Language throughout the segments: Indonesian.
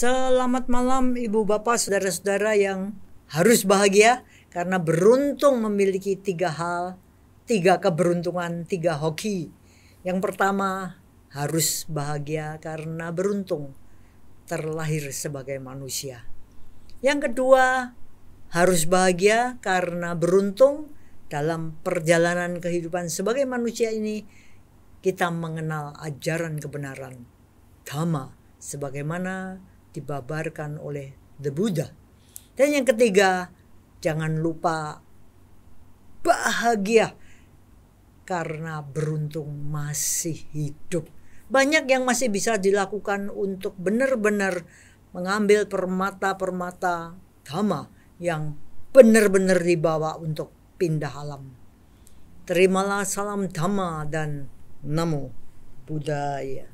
Selamat malam Ibu Bapak Saudara-saudara yang harus bahagia karena beruntung memiliki 3 hal, 3 keberuntungan, 3 hoki. Yang pertama, harus bahagia karena beruntung terlahir sebagai manusia. Yang kedua, harus bahagia karena beruntung dalam perjalanan kehidupan sebagai manusia ini kita mengenal ajaran kebenaran Dhamma sebagaimana dibabarkan oleh The Buddha. Dan yang ketiga, jangan lupa bahagia karena beruntung masih hidup. Banyak yang masih bisa dilakukan untuk benar-benar mengambil permata-permata Dhamma yang benar-benar dibawa untuk pindah alam. Terimalah salam Dhamma dan Namo Buddhaya.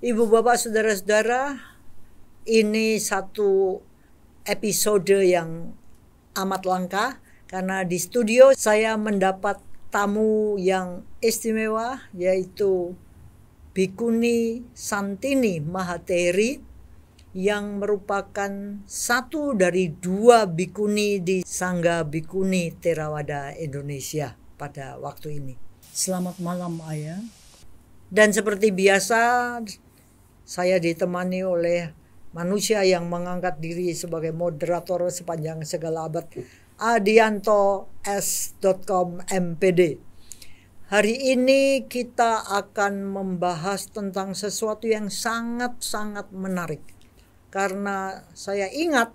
Ibu bapak saudara-saudara, ini satu episode yang amat langka karena di studio saya mendapat tamu yang istimewa, yaitu Bhikkhuni Santini Mahateri yang merupakan satu dari 2 bhikkhuni di Sangga Bhikkhuni Theravada Indonesia pada waktu ini. Selamat malam Ayah. Dan seperti biasa saya ditemani oleh manusia yang mengangkat diri sebagai moderator sepanjang segala abad, Adianto S.com MPD. Hari ini kita akan membahas tentang sesuatu yang sangat-sangat menarik. Karena saya ingat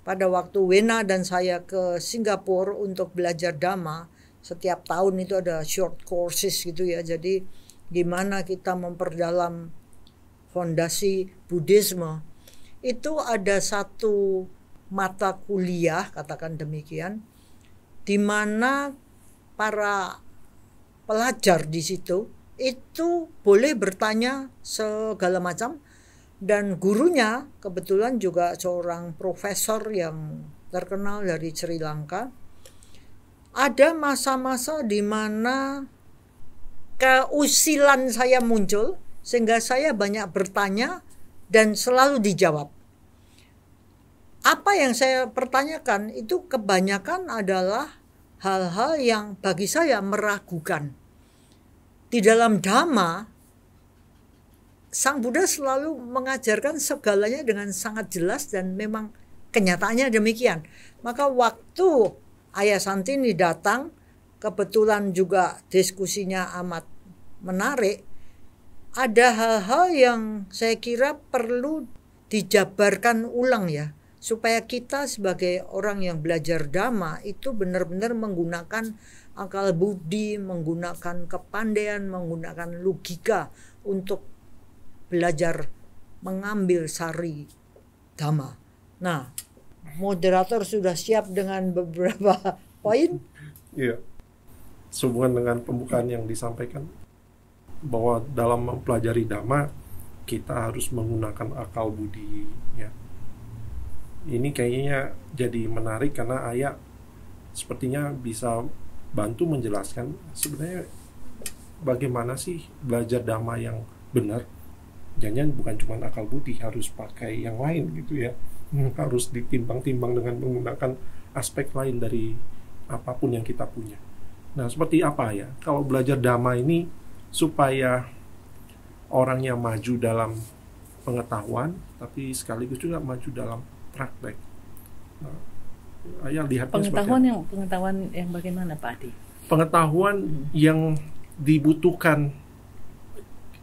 pada waktu Wena dan saya ke Singapura untuk belajar Dhamma, setiap tahun itu ada short courses gitu ya. Jadi gimana kita memperdalam fondasi Buddhisme. Itu ada satu mata kuliah, katakan demikian, di mana para pelajar di situ itu boleh bertanya segala macam, dan gurunya kebetulan juga seorang profesor yang terkenal dari Sri Lanka. Ada masa-masa di mana keusilan saya muncul sehingga saya banyak bertanya dan selalu dijawab. Apa yang saya pertanyakan itu kebanyakan adalah hal-hal yang bagi saya meragukan. Di dalam Dhamma, Sang Buddha selalu mengajarkan segalanya dengan sangat jelas dan memang kenyataannya demikian. Maka waktu Ayah Santini datang, kebetulan juga diskusinya amat menarik. Ada hal-hal yang saya kira perlu dijabarkan ulang ya, supaya kita sebagai orang yang belajar Dhamma itu benar-benar menggunakan akal budi, menggunakan kepandaian, menggunakan logika untuk belajar mengambil sari Dhamma. Nah, moderator sudah siap dengan beberapa poin? Iya, sehubungan dengan pembukaan yang disampaikan, bahwa dalam mempelajari Dhamma kita harus menggunakan akal budi ya. Ini kayaknya jadi menarik karena Ayah sepertinya bisa bantu menjelaskan sebenarnya bagaimana sih belajar Dhamma yang benar. Jangan bukan cuma akal budi, harus pakai yang lain gitu ya. Harus ditimbang-timbang dengan menggunakan aspek lain dari apapun yang kita punya. Nah, seperti apa ya kalau belajar Dhamma ini supaya orangnya maju dalam pengetahuan, tapi sekaligus juga maju dalam praktek. Nah, Ayah lihatnya pengetahuan yang bagaimana Pak Adi? Pengetahuan yang dibutuhkan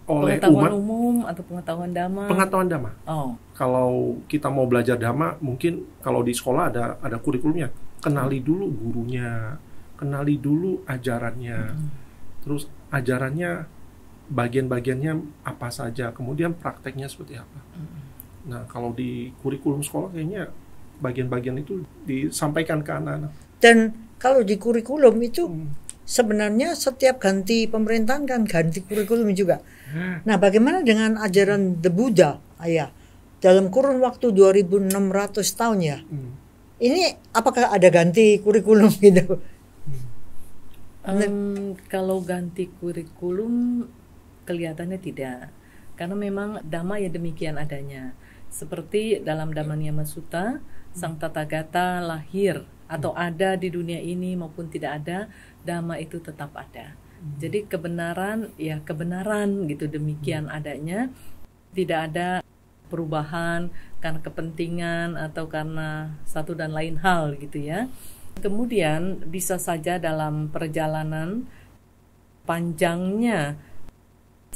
oleh pengetahuan umat. Umum atau pengetahuan Dhamma? Pengetahuan Dhamma. Oh. Kalau kita mau belajar Dhamma, mungkin kalau di sekolah ada kurikulumnya. Kenali dulu gurunya, kenali dulu ajarannya. Terus ajarannya bagian-bagiannya apa saja, kemudian prakteknya seperti apa. Nah, kalau di kurikulum sekolah kayaknya bagian-bagian itu disampaikan ke anak-anak. Dan kalau di kurikulum itu sebenarnya setiap ganti pemerintahan kan ganti kurikulum juga. Nah, bagaimana dengan ajaran The Buddha, Ayah? Dalam kurun waktu 2600 tahun ya. Ini apakah ada ganti kurikulum gitu? Kalau ganti kurikulum kelihatannya tidak. Karena memang Dhamma ya demikian adanya. Seperti dalam Dhammanyama Sutta, Sang Tathagata lahir atau ada di dunia ini maupun tidak ada, Dhamma itu tetap ada. Jadi kebenaran ya kebenaran gitu, demikian adanya. Tidak ada perubahan karena kepentingan atau karena satu dan lain hal gitu ya. Kemudian bisa saja dalam perjalanan panjangnya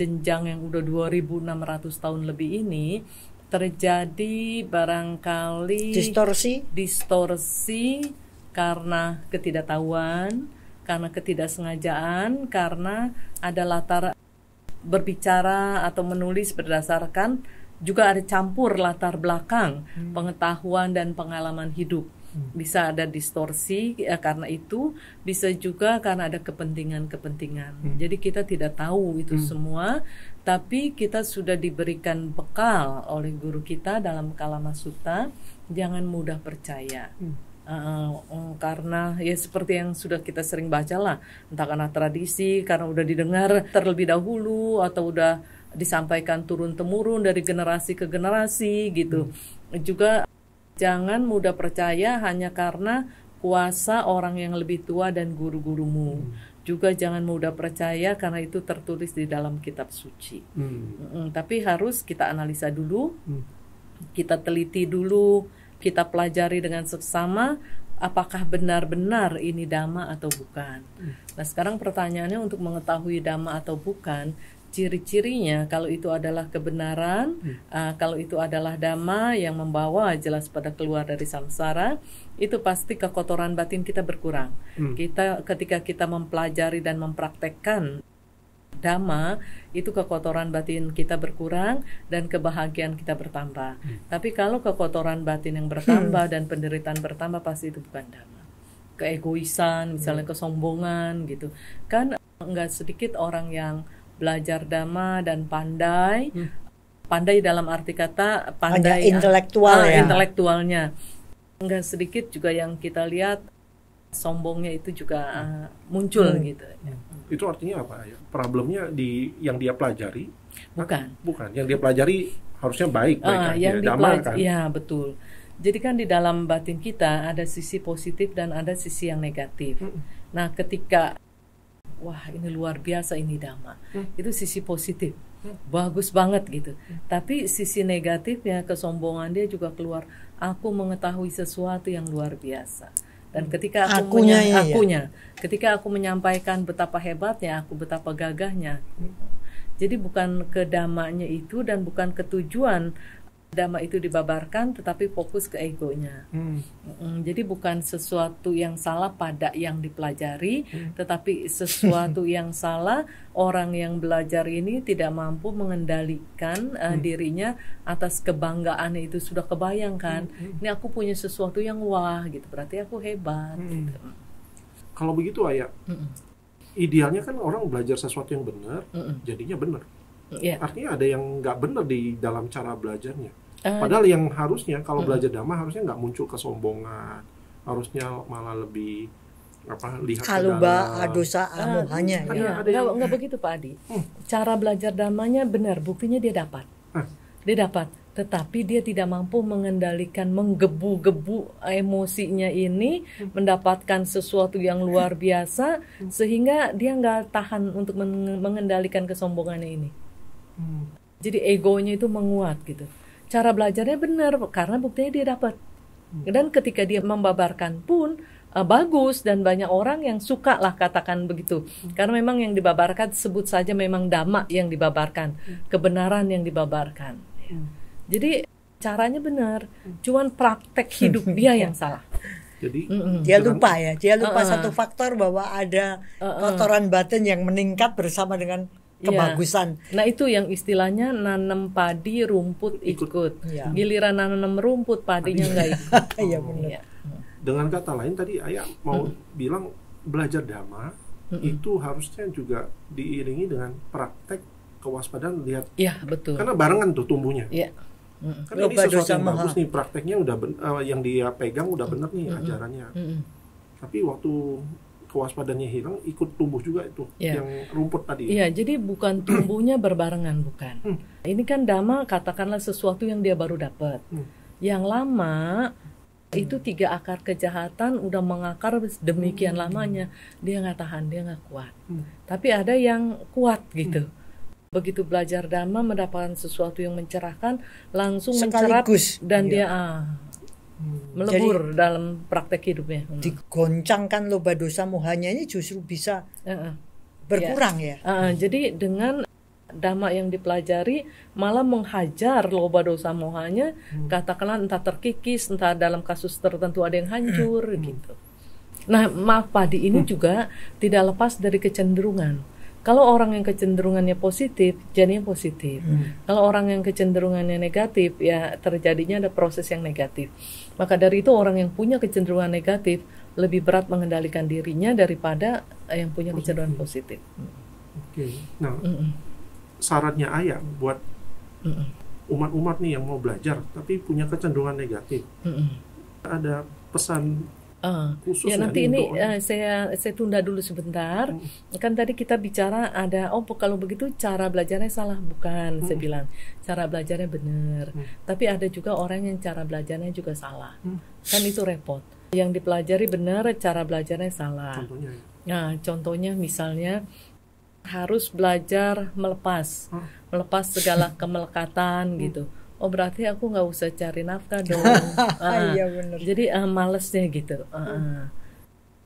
jenjang yang udah 2600 tahun lebih ini terjadi barangkali distorsi karena ketidaktahuan, karena ketidaksengajaan, karena ada latar berbicara atau menulis berdasarkan juga ada campur latar belakang pengetahuan dan pengalaman hidup. Bisa ada distorsi karena itu, bisa juga karena ada kepentingan-kepentingan. Jadi kita tidak tahu itu semua, tapi kita sudah diberikan bekal oleh guru kita dalam Kalama Sutta, jangan mudah percaya. Karena ya seperti yang sudah kita sering baca lah, entah karena tradisi, karena udah didengar terlebih dahulu atau udah disampaikan turun-temurun dari generasi ke generasi gitu. Juga jangan mudah percaya hanya karena kuasa orang yang lebih tua dan guru-gurumu. Juga jangan mudah percaya karena itu tertulis di dalam kitab suci. Tapi harus kita analisa dulu, kita teliti dulu, kita pelajari dengan seksama apakah benar-benar ini Dhamma atau bukan. Nah, sekarang pertanyaannya untuk mengetahui Dhamma atau bukan, ciri-cirinya kalau itu adalah kebenaran, kalau itu adalah Dhamma yang membawa jelas pada keluar dari samsara, itu pasti kekotoran batin kita berkurang. Ketika kita mempelajari dan mempraktekkan Dhamma, itu kekotoran batin kita berkurang dan kebahagiaan kita bertambah. Tapi kalau kekotoran batin yang bertambah dan penderitaan bertambah, pasti itu bukan Dhamma. Keegoisan, misalnya kesombongan gitu. Kan enggak sedikit orang yang belajar Dhamma dan pandai dalam arti kata pandai intelektual ya. Intelektualnya. Enggak sedikit juga yang kita lihat sombongnya itu juga muncul gitu. Itu artinya apa ya? Problemnya di yang dia pelajari? Bukan. Yang dia pelajari harusnya baik aja. Dhamma kan? Ya, betul. Jadi kan di dalam batin kita ada sisi positif dan ada sisi yang negatif. Nah, ketika wah ini luar biasa ini Dhamma, itu sisi positif, bagus banget gitu. Tapi sisi negatifnya, kesombongan dia juga keluar. Aku mengetahui sesuatu yang luar biasa. Dan ketika ketika aku menyampaikan betapa hebatnya aku, betapa gagahnya. Jadi bukan ke Dhammanya itu dan bukan ketujuan Dhamma itu dibabarkan, tetapi fokus ke egonya. Jadi bukan sesuatu yang salah pada yang dipelajari, tetapi sesuatu yang salah orang yang belajar ini tidak mampu mengendalikan dirinya atas kebanggaan itu. Sudah kebayangkan, ini aku punya sesuatu yang wah gitu, berarti aku hebat. Gitu. Kalau begitu Ayah, idealnya kan orang belajar sesuatu yang benar, jadinya benar. Artinya ada yang nggak benar di dalam cara belajarnya. Padahal yang harusnya kalau belajar Dhamma harusnya nggak muncul kesombongan, harusnya malah lebih lihat ke dalam. dosa hanya nggak begitu Pak Adi. Cara belajar Dhammanya benar, buktinya dia dapat. Dia dapat, tetapi dia tidak mampu mengendalikan, menggebu-gebu emosinya ini, mendapatkan sesuatu yang luar biasa sehingga dia nggak tahan untuk mengendalikan kesombongannya ini. Jadi egonya itu menguat gitu. Cara belajarnya benar karena buktinya dia dapat. Dan ketika dia membabarkan pun bagus dan banyak orang yang suka lah katakan begitu. Karena memang yang dibabarkan sebut saja memang Dhamma yang dibabarkan, kebenaran yang dibabarkan. Jadi caranya benar, cuman praktek hidup dia yang salah. Jadi dia lupa satu faktor bahwa ada kotoran batin yang meningkat bersama dengan kebagusan. Nah itu yang istilahnya nanam padi rumput ikut. Iya. Giliran nanam rumput padinya nggak ikut. Iya benar. Iya. Dengan kata lain tadi Ayah mau bilang belajar dhamma itu harusnya juga diiringi dengan praktek kewaspadaan, lihat. Iya betul. Karena barengan tuh tumbuhnya. Iya. Karena ini sesuatu yang Moha. bagus nih, prakteknya udah yang dia pegang udah bener nih ajarannya. Tapi waktu kewaspadaannya hilang, ikut tumbuh juga itu Iya. yang rumput tadi. Iya, jadi bukan tumbuhnya berbarengan, bukan. Ini kan dhamma katakanlah sesuatu yang dia baru dapat. Yang lama itu 3 akar kejahatan udah mengakar demikian lamanya, dia nggak tahan, dia nggak kuat. Tapi ada yang kuat gitu. Begitu belajar dhamma mendapatkan sesuatu yang mencerahkan, langsung mencerap Sekaligus. dan Iya. dia melebur dalam praktek hidupnya. Digoncangkan loba dosa mohanya ini justru bisa Heeh. berkurang ya. Jadi dengan dhamma yang dipelajari malah menghajar loba dosa mohanya, katakanlah entah terkikis, entah dalam kasus tertentu ada yang hancur gitu. Nah, maaf padi ini juga tidak lepas dari kecenderungan. Kalau orang yang kecenderungannya positif, jadinya positif. Kalau orang yang kecenderungannya negatif, ya terjadinya ada proses yang negatif. Maka dari itu orang yang punya kecenderungan negatif lebih berat mengendalikan dirinya daripada yang punya kecenderungan positif. Oke. Nah, syaratnya Ayah buat umat-umat nih yang mau belajar tapi punya kecenderungan negatif. Ada pesan khusus ya nanti nih ini untuk saya tunda dulu sebentar. Kan tadi kita bicara ada kalau begitu cara belajarnya salah, bukan. Saya bilang cara belajarnya benar. Tapi ada juga orang yang cara belajarnya juga salah. Kan itu repot. Yang dipelajari benar, cara belajarnya salah. contohnya ya? Nah, contohnya misalnya harus belajar melepas segala kemelekatan gitu. Oh berarti aku nggak usah cari nafkah dong. Iya benar. Jadi malesnya gitu.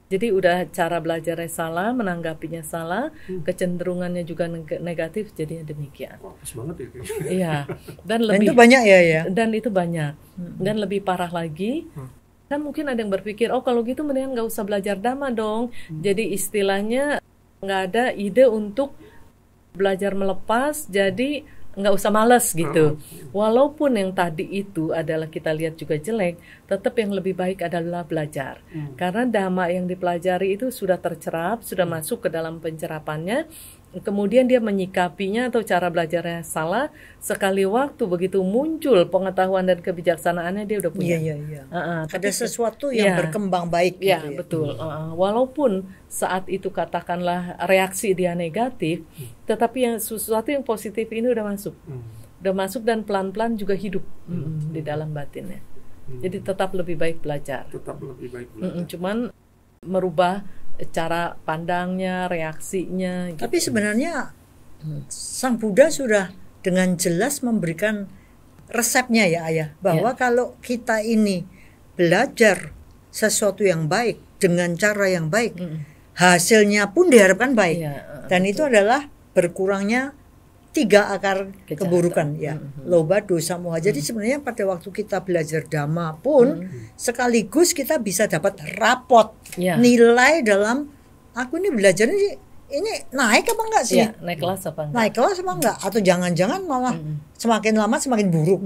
Jadi udah cara belajarnya salah, menanggapinya salah, kecenderungannya juga negatif, jadinya demikian. Wah, pas banget ya kayaknya. Iya. Dan Dan itu banyak ya. Dan itu banyak. Dan lebih parah lagi, kan mungkin ada yang berpikir, oh kalau gitu mendingan nggak usah belajar dhamma dong. Jadi istilahnya nggak ada ide untuk belajar melepas, jadi nggak usah malas gitu. Walaupun yang tadi itu adalah kita lihat juga jelek, tetap yang lebih baik adalah belajar. Karena dhamma yang dipelajari itu sudah tercerap, sudah masuk ke dalam pencerapannya. Kemudian dia menyikapinya atau cara belajarnya salah, sekali waktu begitu muncul pengetahuan dan kebijaksanaannya dia udah punya. Iya. Tapi Ada sesuatu yang berkembang baik gitu ya. Betul. Walaupun saat itu katakanlah reaksi dia negatif, tetapi yang sesuatu yang positif ini udah masuk. Udah masuk dan pelan-pelan juga hidup di dalam batinnya. Jadi tetap lebih baik belajar. Tetap lebih baik belajar. Cuman merubah cara pandangnya, reaksinya gitu. Tapi sebenarnya Sang Buddha sudah dengan jelas memberikan resepnya ya Ayah, bahwa kalau kita ini belajar sesuatu yang baik dengan cara yang baik, hasilnya pun diharapkan baik. Dan itu adalah berkurangnya 3 akar keburukan ya, loba, dosa, moha. Jadi sebenarnya pada waktu kita belajar dhamma pun sekaligus kita bisa dapat rapot nilai dalam aku ini belajar ini naik apa enggak sih? Naik kelas apa enggak? Naik kelas apa enggak? Atau jangan-jangan malah semakin lama semakin buruk.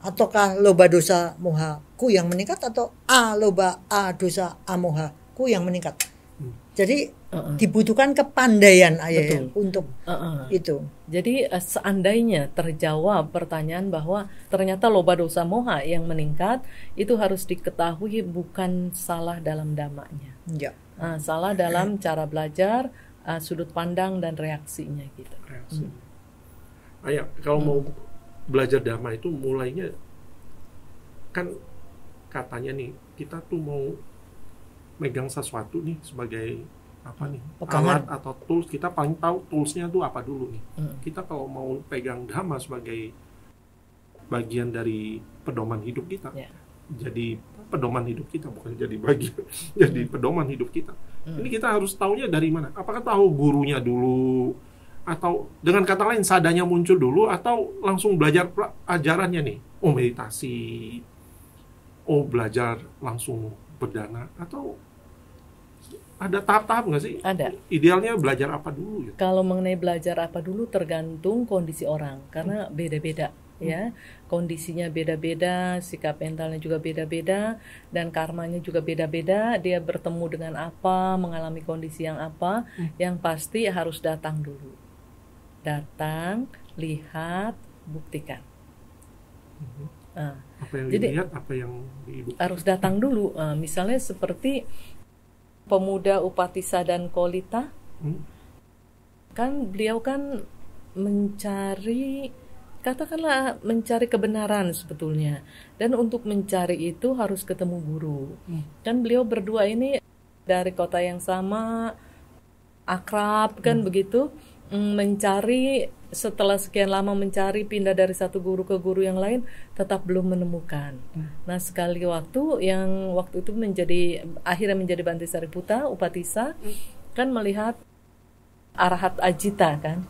Ataukah loba, dosa, mohaku yang meningkat atau loba, dosa, mohaku yang meningkat? Jadi dibutuhkan kepandaian Ayah untuk itu. Jadi seandainya terjawab pertanyaan bahwa ternyata loba, dosa, moha yang meningkat, itu harus diketahui bukan salah dalam dhammanya. Ya. Salah dalam cara belajar, sudut pandang dan reaksinya gitu. Ayah, kalau mau belajar dhamma itu mulainya kan katanya nih kita tuh mau megang sesuatu nih sebagai apa nih alat atau tools, kita paling tahu toolsnya tuh apa dulu nih. Kita kalau mau pegang dhamma sebagai bagian dari pedoman hidup kita, jadi pedoman hidup kita, bukan jadi bagian, jadi pedoman hidup kita. Ini kita harus tahunya dari mana? Apakah tahu gurunya dulu, atau dengan kata lain sadanya muncul dulu, atau langsung belajar ajarannya nih? Oh meditasi, oh belajar langsung berdana, atau ada tahap-tahap nggak sih? Ada. Idealnya belajar apa dulu gitu? Kalau mengenai belajar apa dulu tergantung kondisi orang, karena beda-beda ya. Kondisinya beda-beda, sikap mentalnya juga beda-beda, dan karmanya juga beda-beda. Dia bertemu dengan apa, mengalami kondisi yang apa, yang pasti harus datang dulu. Datang, lihat, buktikan. Nah, Apa yang jadi dilihat, apa yang dibuktikan? harus datang dulu. Misalnya seperti pemuda Upatissa dan Kolita, kan beliau kan mencari, katakanlah mencari kebenaran sebetulnya, dan untuk mencari itu harus ketemu guru. Kan beliau berdua ini dari kota yang sama, akrab kan begitu, mencari, setelah sekian lama mencari, pindah dari satu guru ke guru yang lain, tetap belum menemukan. Nah, sekali waktu itu akhirnya menjadi Bante Sariputta, Upatissa, kan melihat Arahat Ajita kan.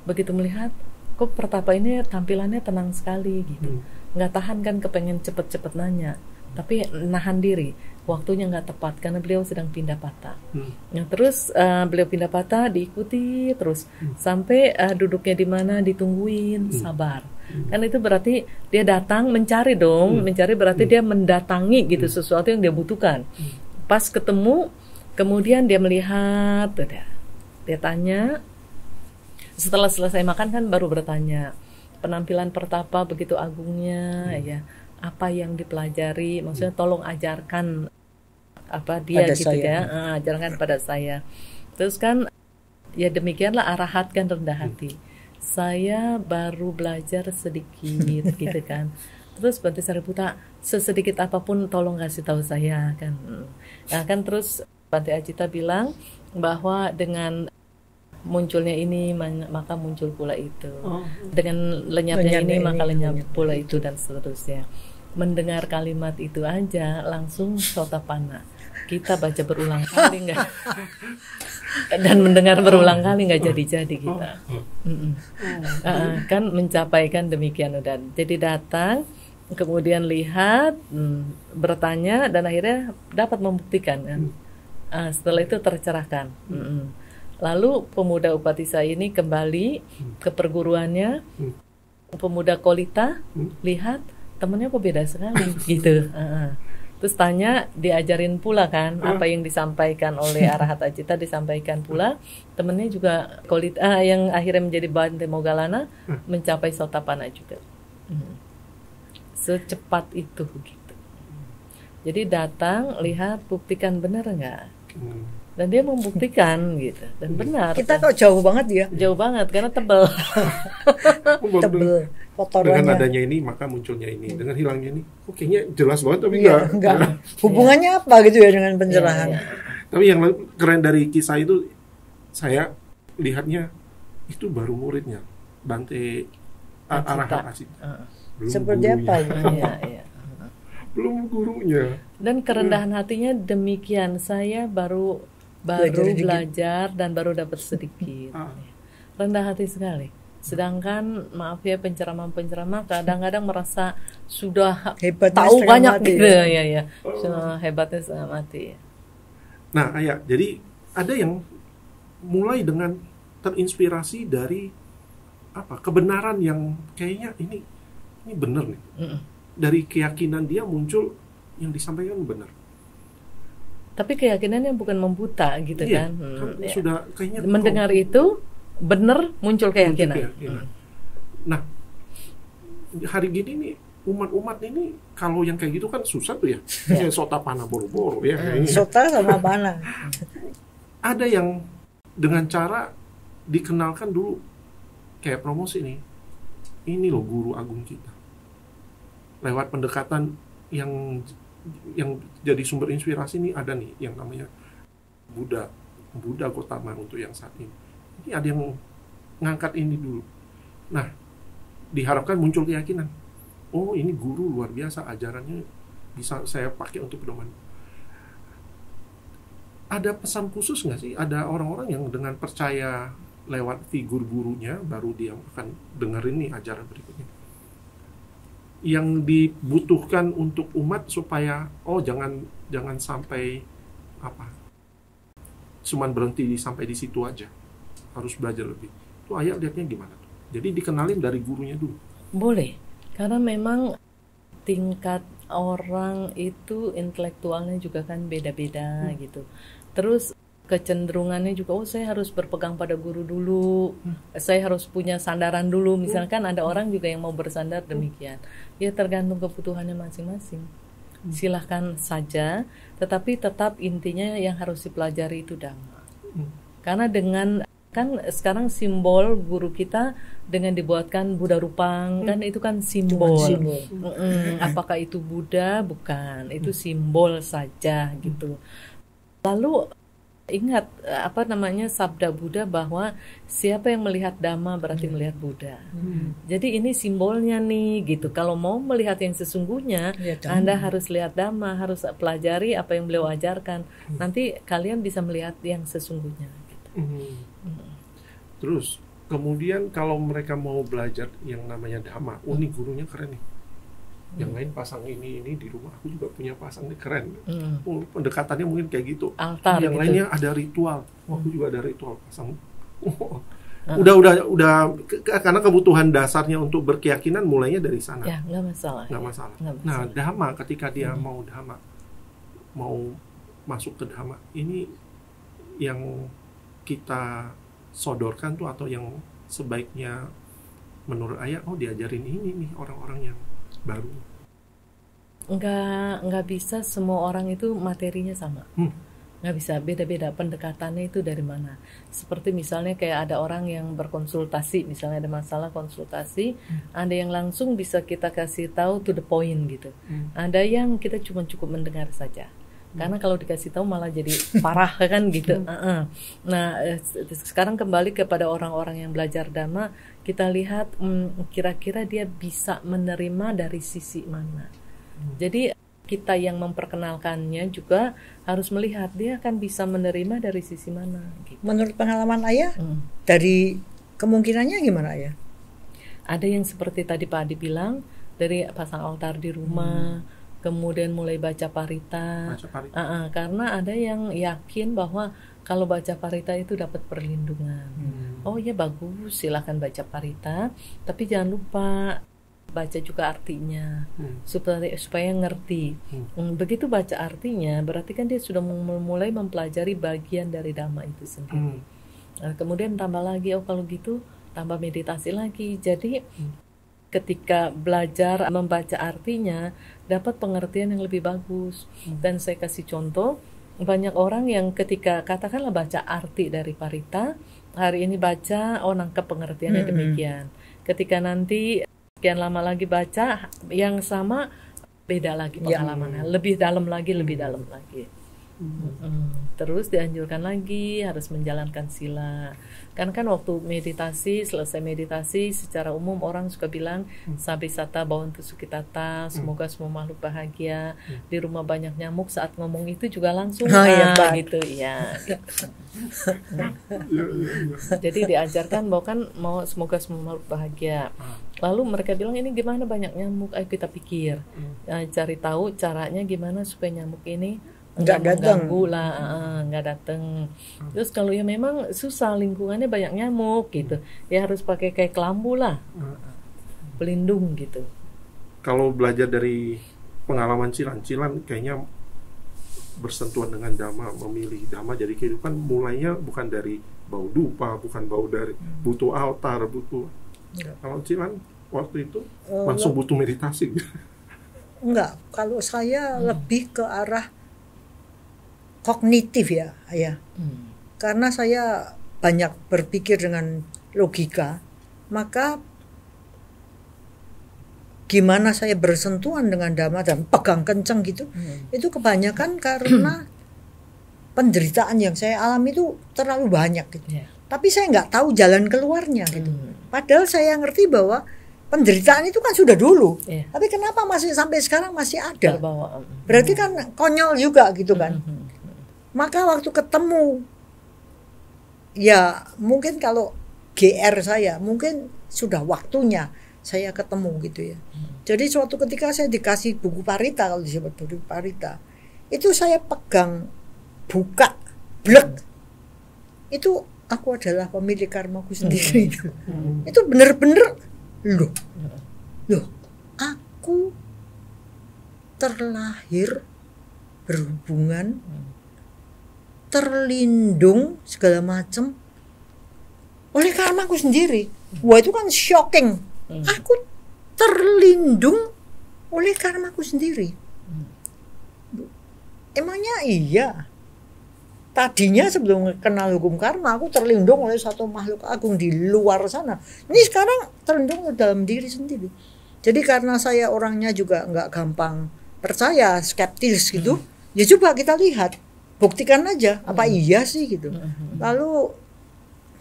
Begitu melihat, kok pertapa ini tampilannya tenang sekali gitu. Nggak tahan kan, kepengen cepet-cepet nanya, tapi nahan diri, waktunya nggak tepat karena beliau sedang pindah patah. Nah, terus beliau pindah patah, diikuti terus sampai duduknya di mana, ditungguin, sabar. Kan itu berarti dia datang mencari dong, mencari berarti dia mendatangi gitu sesuatu yang dia butuhkan. Pas ketemu, kemudian dia melihat, dia tanya. Setelah selesai makan kan baru bertanya, penampilan pertapa begitu agungnya, ya. Apa yang dipelajari, maksudnya tolong ajarkan apa dia pada gitu saya. ya, ajarkan pada saya. Terus kan ya demikianlah arahat kan, rendah hati. Saya baru belajar sedikit gitu kan. Terus Bante Sariputta, sesedikit apapun tolong kasih tahu saya kan. Nah kan terus Bante Ajita bilang bahwa dengan munculnya ini maka muncul pula itu, dengan lenyapnya ini maka lenyap pula itu, dan seterusnya. Mendengar kalimat itu aja langsung sotapanna. Kita baca berulang kali nggak, dan mendengar berulang kali nggak jadi-jadi kita. Kan mencapaikan demikian udah. Jadi datang, kemudian lihat, bertanya, dan akhirnya dapat membuktikan kan. Setelah itu tercerahkan. Lalu pemuda Upatissa ini kembali ke perguruannya. Pemuda Kolita lihat temennya kok beda sekali gitu. Terus tanya, diajarin pula kan apa yang disampaikan oleh Arahat Ajita, disampaikan pula. Temennya juga Kolita yang akhirnya menjadi Bante Moggallana, mencapai Sotapanna juga. Secepat itu gitu. Jadi datang, lihat, buktikan benar nggak? Dan dia membuktikan gitu, dan benar. Kita kan? kok jauh banget ya? Jauh banget karena tebel. Tebel kotorannya. Dengan adanya ini maka munculnya ini, dengan hilangnya ini, kayaknya jelas banget tapi enggak. Hubungannya apa gitu ya dengan pencerahan? Tapi yang keren dari kisah itu, saya lihatnya itu baru muridnya Bante Arahat Ajita. Seperti apa ya? Belum gurunya. Dan kerendahan hatinya demikian, saya baru belajar dan baru dapat sedikit. Rendah hati sekali. Sedangkan maaf ya, penceramah kadang-kadang merasa sudah hebatnya tahu banyak mati, gitu ya. Hebatnya setengah mati. Nah, Ayah, jadi ada yang mulai dengan terinspirasi dari kebenaran yang kayaknya ini benar nih. Dari keyakinan dia muncul yang disampaikan benar. Tapi keyakinannya bukan membuta gitu kan. Sudah kayaknya mendengar itu benar, muncul keyakinan. Nah, hari gini nih umat-umat ini kalau yang kayak gitu kan susah tuh ya. Kayak Sotapanna boro-boro ya. Sota sama panna. Ada yang dengan cara dikenalkan dulu kayak promosi nih. Ini loh guru agung kita. Lewat pendekatan yang jadi sumber inspirasi nih ada nih yang namanya Buddha Gautama untuk yang saat ini. Ini ada yang ngangkat ini dulu. Nah, diharapkan muncul keyakinan. Oh, ini guru luar biasa, ajarannya bisa saya pakai untuk pedoman. Ada pesan khusus nggak sih? Ada orang-orang yang dengan percaya lewat figur gurunya, baru dia akan dengerin nih ajaran berikutnya. Yang dibutuhkan untuk umat supaya jangan sampai cuman berhenti sampai di situ aja, harus belajar lebih. Itu ayah lihatnya gimana tuh? Jadi dikenalin dari gurunya dulu. Boleh, karena memang tingkat orang itu intelektualnya juga kan beda-beda gitu. Terus kecenderungannya juga, oh saya harus berpegang pada guru dulu, saya harus punya sandaran dulu. Misalkan ada orang juga yang mau bersandar demikian. Ya tergantung kebutuhannya masing-masing. Silahkan saja, tetapi tetap intinya yang harus dipelajari itu Dhamma. Karena dengan kan sekarang simbol guru kita dengan dibuatkan Buddha Rupang, kan itu kan simbol. Apakah itu Buddha? Bukan, itu simbol saja gitu. Lalu ingat sabda Buddha bahwa siapa yang melihat Dhamma berarti melihat Buddha. Jadi ini simbolnya nih gitu. Kalau mau melihat yang sesungguhnya, Anda harus lihat Dhamma, harus pelajari apa yang beliau ajarkan. Nanti kalian bisa melihat yang sesungguhnya gitu. Terus kemudian kalau mereka mau belajar yang namanya Dhamma, ini gurunya keren nih. Yang lain pasang ini di rumah, aku juga punya pasang nih, keren. Pendekatannya mungkin kayak gitu. Altar yang gitu. lainnya ada ritual. Aku juga ada ritual pasang. Udah karena kebutuhan dasarnya untuk berkeyakinan mulainya dari sana. Ya, nggak masalah. Nah, Dhamma, ketika dia mau Dhamma, mau masuk ke Dhamma, ini yang kita sodorkan tuh atau yang sebaiknya menurut ayah, diajarin ini nih orang-orang yang baru. Nggak bisa semua orang itu materinya sama. Nggak bisa, beda-beda pendekatannya itu dari mana. Seperti misalnya kayak ada orang yang berkonsultasi, misalnya ada masalah konsultasi, ada yang langsung bisa kita kasih tahu to the point gitu. Ada yang kita cuma cukup mendengar saja. Karena kalau dikasih tahu malah jadi parah kan gitu. Nah, sekarang kembali kepada orang-orang yang belajar Dhamma, kita lihat kira-kira dia bisa menerima dari sisi mana. Jadi kita yang memperkenalkannya juga harus melihat dia akan bisa menerima dari sisi mana gitu. Menurut pengalaman ayah, dari kemungkinannya gimana ayah? Ada yang seperti tadi Pak Adi bilang, dari pasang altar di rumah, kemudian mulai baca parita. Karena ada yang yakin bahwa kalau baca parita itu dapat perlindungan. Oh ya bagus, silakan baca parita, tapi jangan lupa baca juga artinya supaya ngerti. Begitu baca artinya, berarti kan dia sudah mulai mempelajari bagian dari Dhamma itu sendiri. Kemudian tambah lagi, kalau gitu tambah meditasi lagi. Jadi ketika belajar membaca artinya dapat pengertian yang lebih bagus. Dan saya kasih contoh, banyak orang yang ketika katakanlah baca arti dari parita, hari ini baca, nangkep pengertiannya demikian. Ketika nanti sekian lama lagi baca yang sama, beda lagi pengalamannya, lebih dalam lagi. Terus dianjurkan lagi harus menjalankan sila. Kan waktu meditasi, selesai meditasi secara umum orang suka bilang Sabisata Bhavantu Sukhitata, semoga semua makhluk bahagia. Di rumah banyak nyamuk, saat ngomong itu juga langsung gitu ya. Jadi diajarkan bahwa kan mau semoga semua makhluk bahagia. Lalu mereka bilang ini gimana banyak nyamuk, ayo kita pikir, cari tahu caranya gimana supaya nyamuk ini nggak mengganggu lah, nggak datang. Terus kalau ya memang susah, lingkungannya banyak nyamuk gitu, ya harus pakai kayak kelambu lah, pelindung gitu. Kalau belajar dari pengalaman Cilan kayaknya bersentuhan dengan Dhamma, memilih Dhamma jadi kehidupan, mulainya bukan dari bau dupa, bukan bau dari butuh altar, butuh. Kalau Cilan waktu itu langsung butuh meditasi. Enggak, kalau saya lebih ke arah kognitif ya. Karena saya banyak berpikir dengan logika, maka gimana saya bersentuhan dengan Dhamma dan pegang kenceng gitu, itu kebanyakan karena penderitaan yang saya alami itu terlalu banyak gitu. Tapi saya nggak tahu jalan keluarnya gitu. Padahal saya ngerti bahwa penderitaan itu kan sudah dulu, tapi kenapa masih sampai sekarang masih ada? Berarti kan konyol juga gitu kan. Maka waktu ketemu, ya mungkin kalau GR saya, mungkin sudah waktunya saya ketemu gitu ya. Jadi suatu ketika saya dikasih buku parita, kalau disebut buku parita, itu saya pegang, buka, blek, itu aku adalah pemilik karmaku sendiri. Itu benar-benar loh, aku terlahir berhubungan, terlindung segala macam oleh karmaku sendiri. Wah, itu kan shocking. Aku terlindung oleh karmaku sendiri. Emangnya iya? Tadinya sebelum kenal hukum karma, aku terlindung oleh satu makhluk agung di luar sana. Ini sekarang terlindung dalam diri sendiri. Jadi karena saya orangnya juga nggak gampang percaya, skeptis gitu, ya coba kita lihat, buktikan aja apa iya sih gitu. Lalu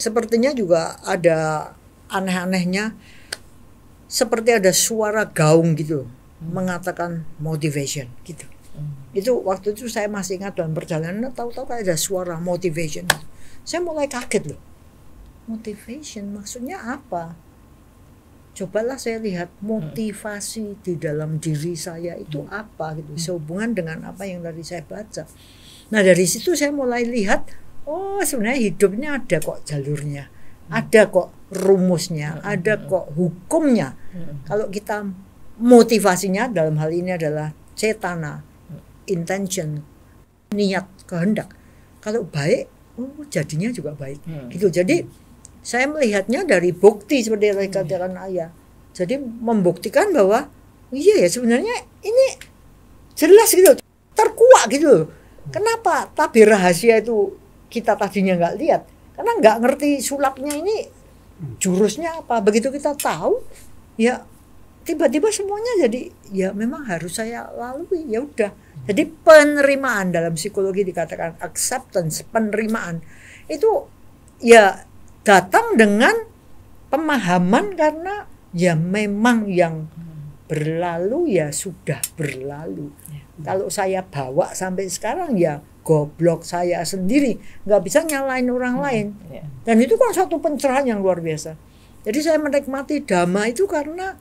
sepertinya juga ada aneh-anehnya, seperti ada suara gaung gitu mengatakan motivation gitu. Itu waktu itu saya masih ingat dalam perjalanan, tahu-tahu kayak ada suara motivation. Saya mulai kaget loh. Motivation maksudnya apa? Cobalah saya lihat motivasi di dalam diri saya itu apa gitu, sehubungan dengan apa yang tadi saya baca. Nah dari situ saya mulai lihat, oh sebenarnya hidupnya ada kok jalurnya, ada kok rumusnya, ada kok hukumnya. Kalau kita motivasinya dalam hal ini adalah cetana, intention, niat, kehendak. Kalau baik, oh jadinya juga baik. Gitu. Jadi saya melihatnya dari bukti seperti yang dikatakan Ayah. Jadi membuktikan bahwa iya ya sebenarnya ini jelas gitu, terkuak gitu. Kenapa tabir rahasia itu kita tadinya nggak lihat? Karena nggak ngerti sulapnya ini jurusnya apa. Begitu kita tahu, ya tiba-tiba semuanya jadi ya memang harus saya lalui, ya udah. Jadi penerimaan dalam psikologi dikatakan acceptance, penerimaan itu ya datang dengan pemahaman karena ya memang yang berlalu ya sudah berlalu. Kalau saya bawa sampai sekarang ya goblok saya sendiri, nggak bisa nyalain orang lain. Dan itu kan satu pencerahan yang luar biasa. Jadi saya menikmati Dhamma itu karena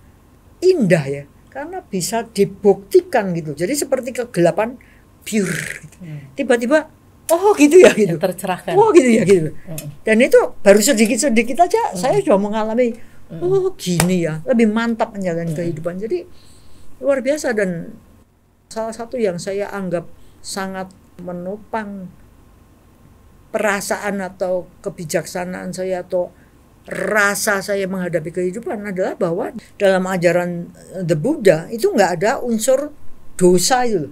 indah ya, karena bisa dibuktikan gitu. Jadi seperti kegelapan pure gitu. Tiba-tiba oh gitu ya gitu, tercerahkan. Oh gitu ya gitu. Dan itu baru sedikit-sedikit aja saya sudah mengalami oh gini ya, lebih mantap menjalani kehidupan. Jadi luar biasa. Dan salah satu yang saya anggap sangat menopang perasaan atau kebijaksanaan saya atau rasa saya menghadapi kehidupan adalah bahwa dalam ajaran The Buddha itu nggak ada unsur dosa itu.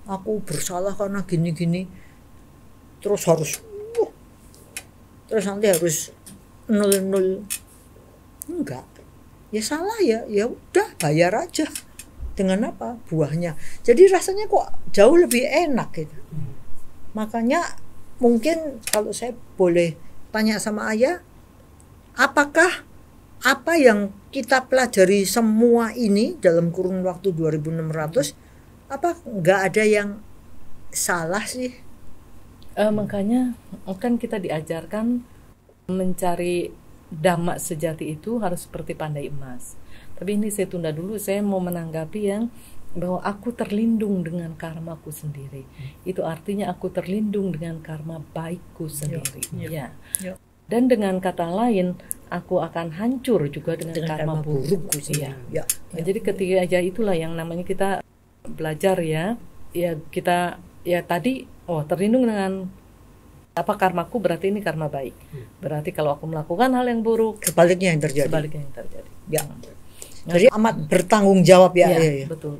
Aku bersalah karena gini-gini, terus harus terus nanti harus 0 enggak. Ya salah ya udah bayar aja. Dengan apa? Buahnya. Jadi rasanya kok jauh lebih enak gitu. Makanya mungkin kalau saya boleh tanya sama Ayah, apakah apa yang kita pelajari semua ini dalam kurun waktu 2600, apa nggak ada yang salah sih? Makanya kan kita diajarkan mencari Dhamma sejati itu harus seperti pandai emas. Tapi ini saya tunda dulu, saya mau menanggapi yang bahwa aku terlindung dengan karmaku sendiri. Itu artinya aku terlindung dengan karma baikku sendiri. Ya. Dan dengan kata lain, aku akan hancur juga dengan karma burukku. Iya. Jadi ketika aja itulah yang namanya kita belajar ya kita ya tadi terlindung dengan apa karmaku, berarti ini karma baik. Berarti kalau aku melakukan hal yang buruk, sebaliknya yang terjadi. Ya. Jadi amat bertanggung jawab ya. Betul.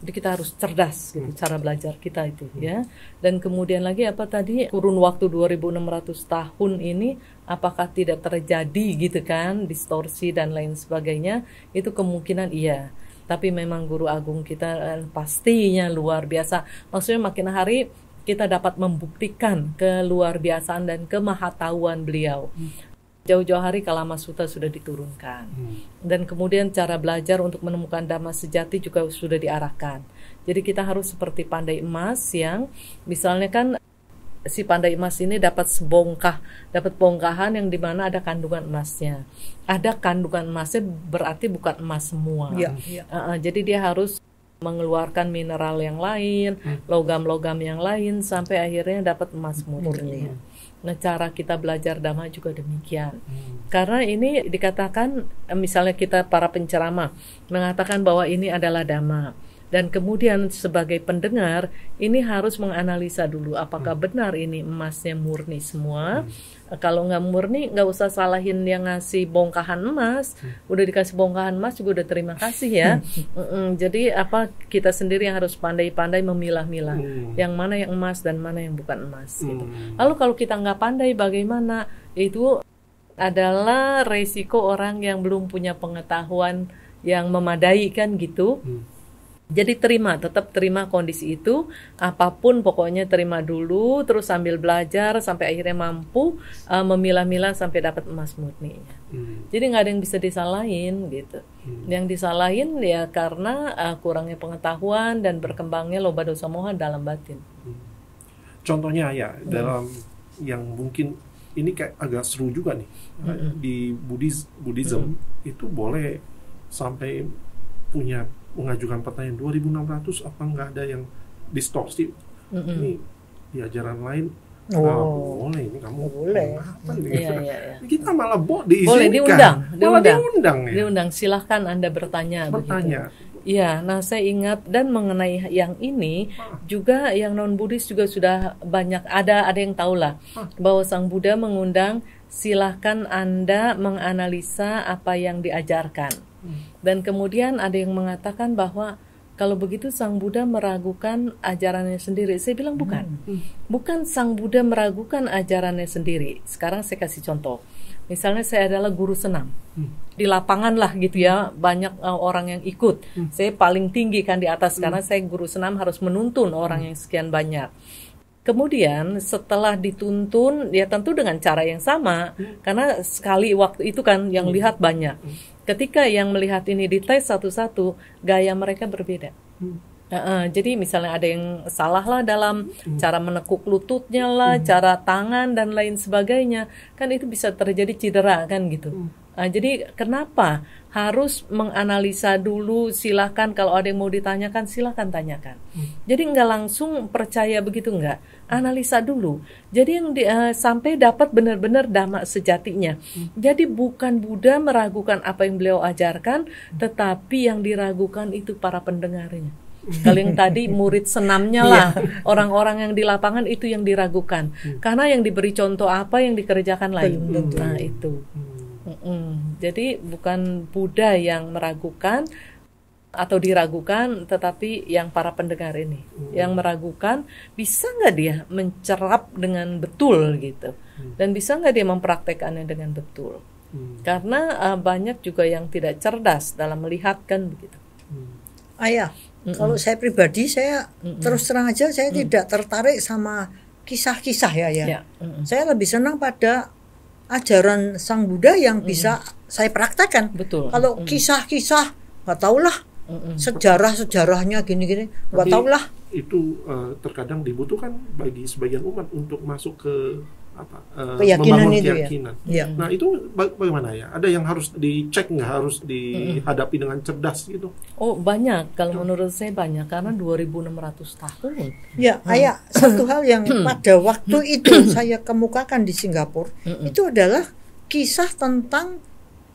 Jadi kita harus cerdas gitu cara belajar kita itu ya. Dan kemudian lagi apa tadi kurun waktu 2600 tahun ini apakah tidak terjadi gitu kan distorsi dan lain sebagainya, itu kemungkinan iya. Tapi memang guru agung kita pastinya luar biasa. Maksudnya makin hari kita dapat membuktikan keluar biasaan dan kemahatauan beliau. Jauh-jauh hari Kalama Sutta sudah diturunkan. Dan kemudian cara belajar untuk menemukan Dhamma sejati juga sudah diarahkan. Jadi kita harus seperti pandai emas yang misalnya kan si pandai emas ini dapat bongkahan yang dimana ada kandungan emasnya. Ada kandungan emasnya berarti bukan emas semua. Jadi dia harus mengeluarkan mineral yang lain, logam-logam yang lain sampai akhirnya dapat emas murni. Nah, cara kita belajar Dhamma juga demikian. Karena ini dikatakan, misalnya kita para penceramah mengatakan bahwa ini adalah Dhamma. Dan kemudian sebagai pendengar, ini harus menganalisa dulu apakah benar ini emasnya murni semua. Kalau nggak murni, nggak usah salahin yang ngasih bongkahan emas. Udah dikasih bongkahan emas juga udah terima kasih ya. Jadi kita sendiri yang harus pandai-pandai memilah-milah yang mana yang emas dan mana yang bukan emas. Gitu. Lalu kalau kita nggak pandai bagaimana? Itu adalah resiko orang yang belum punya pengetahuan yang memadai kan gitu. Jadi tetap terima kondisi itu, apapun pokoknya terima dulu, terus sambil belajar sampai akhirnya mampu memilah-milah sampai dapat emas murninya. Jadi nggak ada yang bisa disalahin gitu. Yang disalahin ya karena kurangnya pengetahuan dan berkembangnya loba dosa moha dalam batin. Contohnya ya dalam yang mungkin ini kayak agak seru juga nih di Buddhism itu boleh sampai mengajukan pertanyaan 2.600 apa nggak ada yang distorsi? Ini di ajaran lain boleh, ini kamu boleh. Apa ini? Iya. Kita malah diizinkan, diundang. Silahkan Anda bertanya. Iya, nah saya ingat dan mengenai yang ini juga yang non Buddhis juga sudah banyak ada yang tahulah bahwa Sang Buddha mengundang silahkan Anda menganalisa apa yang diajarkan. Dan kemudian ada yang mengatakan bahwa kalau begitu Sang Buddha meragukan ajarannya sendiri. Saya bilang bukan. Bukan Sang Buddha meragukan ajarannya sendiri. Sekarang saya kasih contoh. Misalnya saya adalah guru senam. Di lapangan lah gitu ya, banyak orang yang ikut. Saya paling tinggi kan di atas karena saya guru senam harus menuntun orang yang sekian banyak. Kemudian setelah dituntun, ya tentu dengan cara yang sama. Karena sekali waktu itu kan yang lihat banyak. Ketika yang melihat ini dites satu-satu, gaya mereka berbeda. Jadi misalnya ada yang salah lah dalam cara menekuk lututnya lah, cara tangan dan lain sebagainya. Kan itu bisa terjadi cedera kan gitu. Jadi kenapa harus menganalisa dulu? Silakan kalau ada yang mau ditanyakan silakan tanyakan. Jadi nggak langsung percaya begitu, nggak. Analisa dulu. Jadi yang sampai dapat benar-benar dhamma sejatinya. Jadi bukan Buddha meragukan apa yang beliau ajarkan, tetapi yang diragukan itu para pendengarnya. Kalau yang tadi murid senamnya lah, orang-orang yang di lapangan itu yang diragukan. Karena yang diberi contoh apa yang dikerjakan lain. Nah itu. Jadi bukan Buddha yang meragukan atau diragukan, tetapi yang para pendengar ini yang meragukan, bisa nggak dia mencerap dengan betul gitu, dan bisa nggak dia mempraktekannya dengan betul. Karena banyak juga yang tidak cerdas dalam melihat kan begitu. Ayah, kalau saya pribadi saya terus terang aja saya tidak tertarik sama kisah-kisah ya. Saya lebih senang pada ajaran Sang Buddha yang bisa saya praktekkan. Betul. Kalau kisah-kisah nggak tahulah, sejarah-sejarahnya gini-gini nggak tahulah. Itu terkadang dibutuhkan bagi sebagian umat untuk masuk ke keyakinan membangun itu keyakinan. Ya. Nah itu bagaimana ya? Ada yang harus dicek nggak, harus dihadapi dengan cerdas gitu? Oh banyak, kalau menurut saya banyak, karena 2.600 tahun. Ya, Ayah, satu hal yang pada waktu itu saya kemukakan di Singapura itu adalah kisah tentang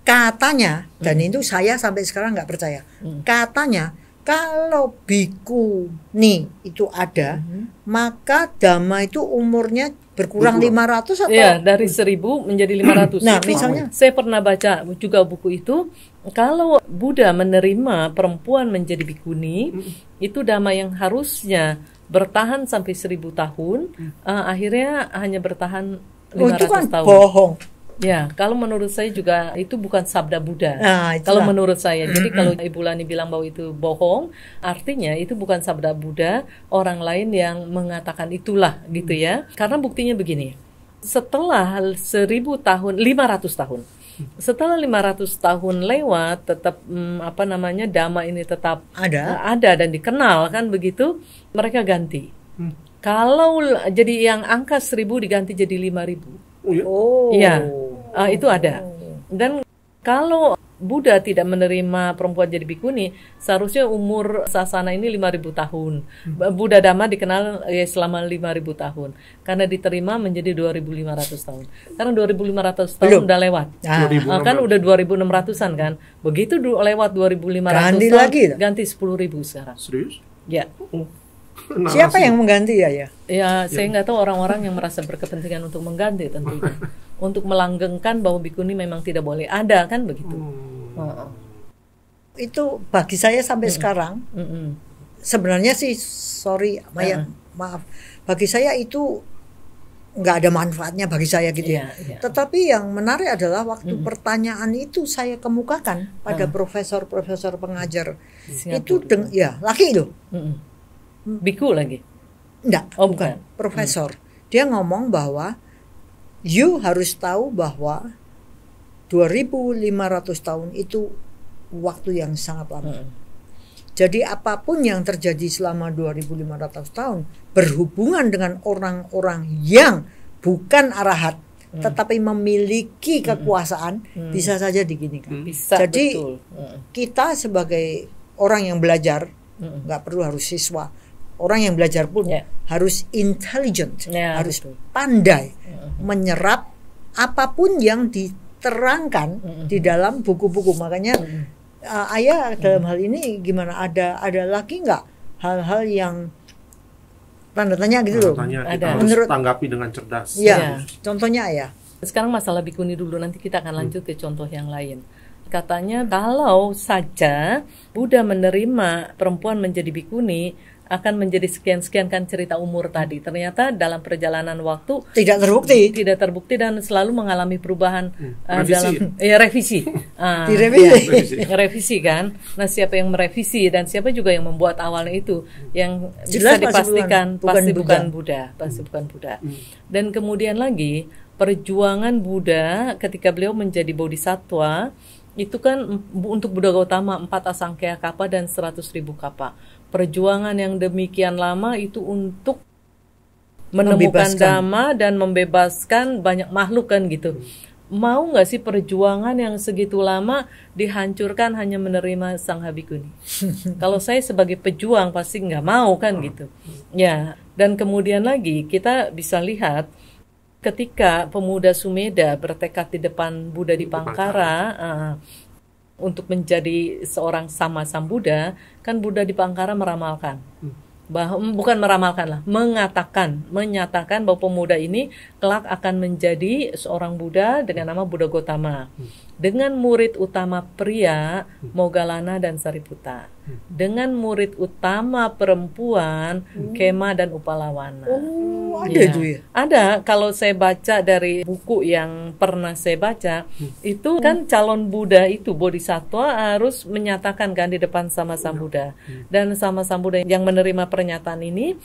katanya, dan itu saya sampai sekarang nggak percaya. Katanya kalau bikuni itu ada, maka Dhamma itu umurnya berkurang 500 atau? Iya, dari 1.000 menjadi 500. Nah, misalnya saya pernah baca juga buku itu, kalau Buddha menerima perempuan menjadi bikuni, itu Dhamma yang harusnya bertahan sampai 1.000 tahun, akhirnya hanya bertahan 500 itu kan tahun. Bohong. Ya, kalau menurut saya juga itu bukan sabda Buddha. Nah, kalau menurut saya, jadi kalau Ibu Lani bilang bahwa itu bohong, artinya itu bukan sabda Buddha, orang lain yang mengatakan itulah gitu ya. Karena buktinya begini, setelah 1.000 tahun, 500 tahun, setelah 500 tahun lewat, tetap Dhamma ini tetap ada dan dikenal kan begitu, mereka ganti. Kalau jadi yang angka 1.000 diganti jadi 5.000. Oh. Iya, itu ada. Dan kalau Buddha tidak menerima perempuan jadi bikuni, seharusnya umur sasana ini 5.000 tahun. Buddha Dhamma dikenal selama 5.000 tahun. Karena diterima menjadi 2.500 tahun. Karena 2.500 tahun Belum. udah lewat. Kan udah 2.600-an kan. Begitu lewat 2.500 Ganti tahun, lagi. ganti 10.000 sekarang. Serius? Ya. Siapa yang mengganti ya? Ya, saya nggak tahu orang-orang yang merasa berkepentingan untuk mengganti tentunya. Untuk melanggengkan bahwa bikuni memang tidak boleh ada, kan begitu. Itu bagi saya sampai sekarang, sebenarnya sih, sorry Maya, maaf, bagi saya itu nggak ada manfaatnya bagi saya gitu ya. Tetapi yang menarik adalah waktu pertanyaan itu saya kemukakan pada profesor-profesor pengajar itu, laki loh. Biku lagi? Enggak, bukan. Profesor. Dia ngomong bahwa you harus tahu bahwa 2.500 tahun itu waktu yang sangat lama. Jadi apapun yang terjadi selama 2.500 tahun berhubungan dengan orang-orang yang bukan arahat tetapi memiliki kekuasaan bisa saja diginikan. Jadi kita sebagai orang yang belajar, nggak perlu harus siswa, orang yang belajar pun harus intelligent, harus pandai menyerap apapun yang diterangkan di dalam buku-buku. Makanya ayah dalam hal ini gimana, ada lagi nggak hal-hal yang tanda tanya gitu loh? Ada. Menurut tanggapi dengan cerdas. Ya, contohnya ayah. Sekarang masalah bikuni dulu, nanti kita akan lanjut ke contoh yang lain. Katanya kalau saja Buddha menerima perempuan menjadi bikuni, akan menjadi sekian-sekian kan cerita umur tadi. Ternyata dalam perjalanan waktu tidak terbukti dan selalu mengalami perubahan revisi. Revisi. Revisi kan. Nah, siapa yang merevisi dan siapa juga yang membuat awalnya itu yang bisa dipastikan pasti bukan Buddha. Dan kemudian lagi perjuangan Buddha ketika beliau menjadi bodhisattva itu kan untuk Buddha Gautama 4 asangkaya kapa dan 100.000 kapa. Perjuangan yang demikian lama itu untuk menemukan Dhamma dan membebaskan banyak makhluk kan gitu. Mau nggak sih perjuangan yang segitu lama dihancurkan hanya menerima Sangha Bhikkhuni? Kalau saya sebagai pejuang pasti nggak mau kan gitu. Ya, dan kemudian lagi kita bisa lihat ketika pemuda Sumedha bertekad di depan Buddha Dipangkara untuk menjadi seorang sama Sambuddha, kan Buddha Dipangkara meramalkan, menyatakan bahwa pemuda ini kelak akan menjadi seorang Buddha dengan nama Buddha Gautama, dengan murid utama pria Moggallana dan Sariputta, dengan murid utama perempuan Kema dan Upalawana. Ada. Kalau saya baca dari buku yang pernah saya baca, itu kan calon Buddha itu bodhisattva harus menyatakan kan di depan sama Sambuddha. Dan sama Sambuddha yang menerima pernyataan ini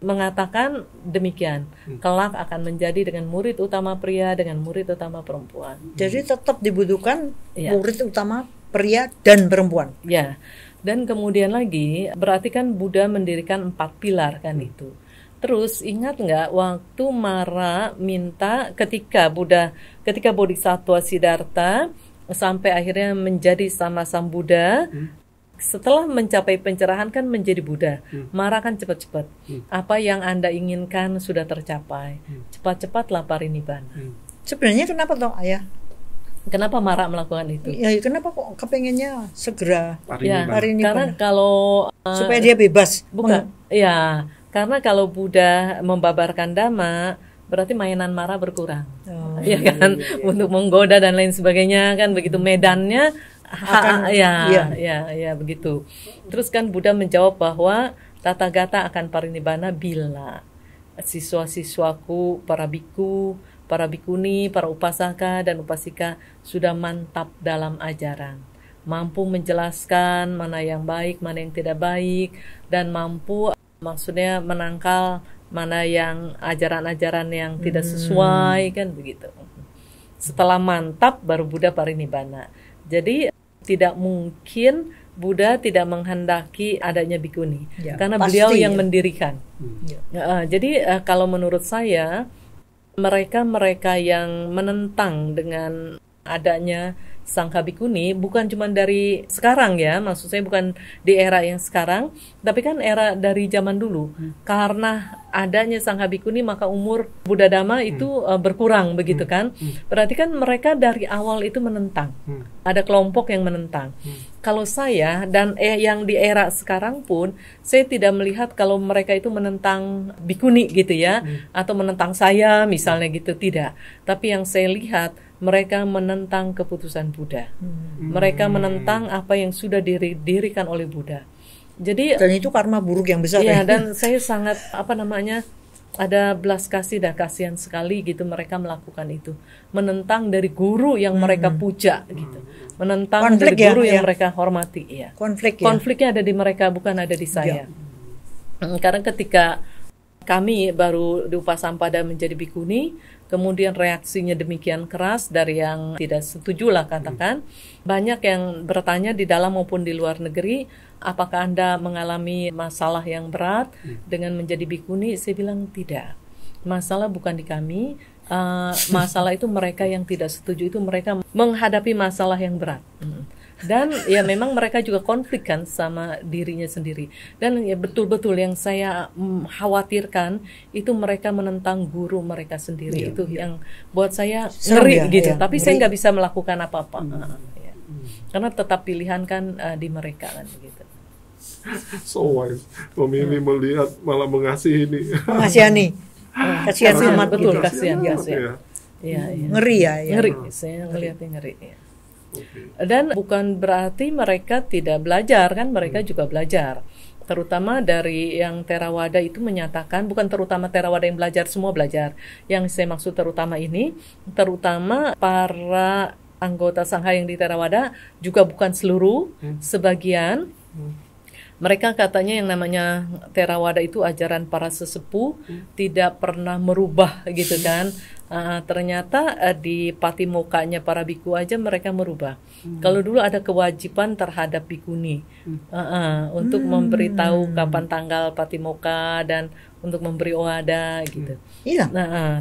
mengatakan demikian, kelak akan menjadi dengan murid utama pria dengan murid utama perempuan. Jadi tetap dibutuhkan murid utama pria dan perempuan. Ya. Dan kemudian lagi berarti kan Buddha mendirikan 4 pilar kan itu. Terus ingat nggak waktu Mara minta ketika Bodhisattva Siddhartha sampai akhirnya menjadi sama Sambuddha, setelah mencapai pencerahan kan menjadi Buddha. Mara kan cepat-cepat. Apa yang Anda inginkan sudah tercapai. Cepat-cepatlah parinibbana. Sebenarnya kenapa toh ayah? Kenapa Mara melakukan itu? Ya, kenapa kok kepengennya segera parinibbana? Karena kalau supaya dia bebas. Bukan. Karena kalau Buddha membabarkan Dhamma, berarti mainan Mara berkurang. Untuk menggoda dan lain sebagainya kan begitu medannya begitu. Terus kan Buddha menjawab bahwa Tathagata akan parinibbana bila siswa-siswaku, para biku, para bikuni, para upasaka dan upasika sudah mantap dalam ajaran, mampu menjelaskan mana yang baik, mana yang tidak baik, dan mampu maksudnya menangkal mana yang ajaran-ajaran yang tidak sesuai kan begitu. Setelah mantap baru Buddha parinibbana. Jadi tidak mungkin Buddha tidak menghendaki adanya bikuni karena beliau yang mendirikan. Jadi kalau menurut saya mereka yang menentang dengan adanya Sangha Bhikkhuni bukan cuma dari sekarang ya, maksud saya bukan di era yang sekarang, tapi kan era dari zaman dulu. Karena adanya Sangha Bhikkhuni maka umur Buddha Dhamma itu berkurang begitu kan. Berarti kan mereka dari awal itu menentang. Ada kelompok yang menentang. Kalau saya dan yang di era sekarang pun saya tidak melihat kalau mereka itu menentang Bhikkhuni gitu ya, atau menentang saya misalnya gitu, tidak. Tapi yang saya lihat mereka menentang keputusan Buddha. Mereka menentang apa yang sudah didirikan oleh Buddha. Jadi Dan itu karma buruk yang besar. ya, dan saya sangat ada belas kasih dan kasihan sekali gitu mereka melakukan itu. Menentang dari guru yang mereka puja gitu. Menentang Konflik dari guru ya, yang ya. mereka hormati ya. Konflik ya. Konfliknya ada di mereka, bukan ada di saya. Karena ketika kami baru di Upasampada menjadi bhikkhuni, kemudian reaksinya demikian keras dari yang tidak setuju lah katakan, banyak yang bertanya di dalam maupun di luar negeri, apakah Anda mengalami masalah yang berat dengan menjadi bhikkhuni? Saya bilang tidak. Masalah bukan di kami, masalah itu mereka yang tidak setuju, itu mereka menghadapi masalah yang berat. Dan ya memang mereka juga konflik kan sama dirinya sendiri. Dan ya betul-betul yang saya khawatirkan itu mereka menentang guru mereka sendiri. Itu yang buat saya ngeri gitu. Tapi saya nggak bisa melakukan apa-apa. Ya. Karena tetap pilihan kan di mereka kan begitu. So wise, memilih melihat malah mengasihi ini. Mengasihani. Kasihan amat betul, gitu. kasihan. Ya. Iya. Ngeri ya. Ngeri. Saya ngelihatnya ngeri. Ya. Okay. Dan bukan berarti mereka tidak belajar kan, mereka juga belajar. Terutama dari yang Theravada itu menyatakan, bukan terutama Theravada yang belajar, semua belajar. Yang saya maksud terutama ini, terutama para anggota Sangha yang di Theravada, juga bukan seluruh, sebagian. Mereka katanya yang namanya Theravada itu ajaran para sesepuh, tidak pernah merubah gitu kan. Ternyata di patimokanya para biku aja mereka merubah. Kalau dulu ada kewajiban terhadap bikuni untuk memberitahu kapan tanggal patimoka dan untuk memberi owada gitu. Iya.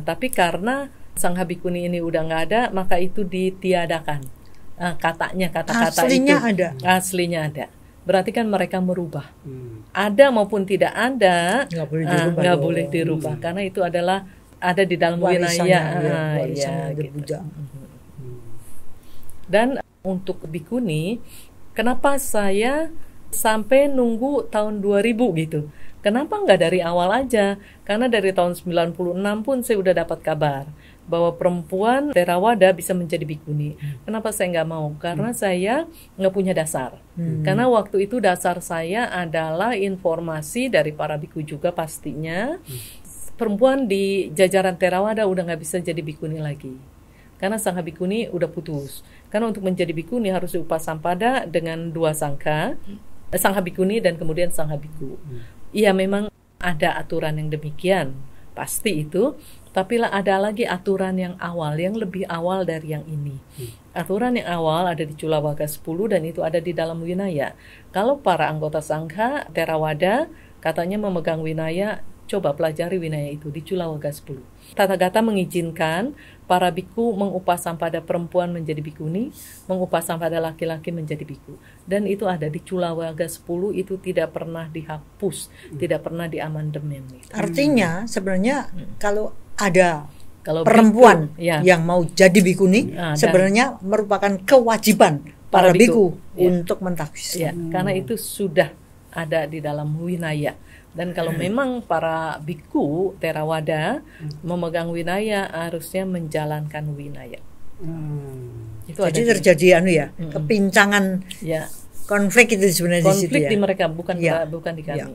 Tapi karena Sangha Bhikkhuni ini udah nggak ada, maka itu ditiadakan. Kata-kata Aslinya itu ada. aslinya ada. Berarti kan mereka merubah. Ada maupun tidak ada, nggak boleh dirubah karena itu adalah ada di dalam wilayah. Gitu. Dan untuk bhikkhuni, kenapa saya sampai nunggu tahun 2000 gitu? Kenapa nggak dari awal aja? Karena dari tahun 96 pun saya udah dapat kabar bahwa perempuan Theravada bisa menjadi bhikkhuni. Kenapa saya nggak mau? Karena saya nggak punya dasar. Karena waktu itu dasar saya adalah informasi dari para bhikkhu juga pastinya. Perempuan di jajaran Theravada udah nggak bisa jadi bhikkhuni lagi. Karena Sangha Bhikkhuni udah putus. Karena untuk menjadi bhikkhuni harus diupasampada dengan 2 sangha. Sangha Bhikkhuni dan kemudian Sangha Bhikkhu. Iya memang ada aturan yang demikian. Pasti itu. Tapi ada lagi aturan yang awal, yang lebih awal dari yang ini. Aturan yang awal ada di Culawaga 10 dan itu ada di dalam Winaya. Kalau para anggota Sangha Theravada katanya memegang Winaya, coba pelajari Winaya itu di Culawaga 10. Tathagata mengizinkan para bhikkhu mengupasampada perempuan menjadi bhikkhuni, mengupasampada laki-laki menjadi bhikkhu. Dan itu ada di Culawaga 10, itu tidak pernah dihapus, tidak pernah diamandemen. Gitu. Artinya sebenarnya kalau ada Kalau perempuan bhikkhu, yang mau jadi bhikkhuni, sebenarnya merupakan kewajiban para bhikkhu untuk mentakwis. Ya, karena itu sudah ada di dalam Winaya. Dan kalau memang para bhikkhu Theravada memegang Winaya, harusnya menjalankan Winaya. Itu Jadi ada terjadi kepincangan, konflik itu sebenarnya konflik di situ di mereka, bukan di kami.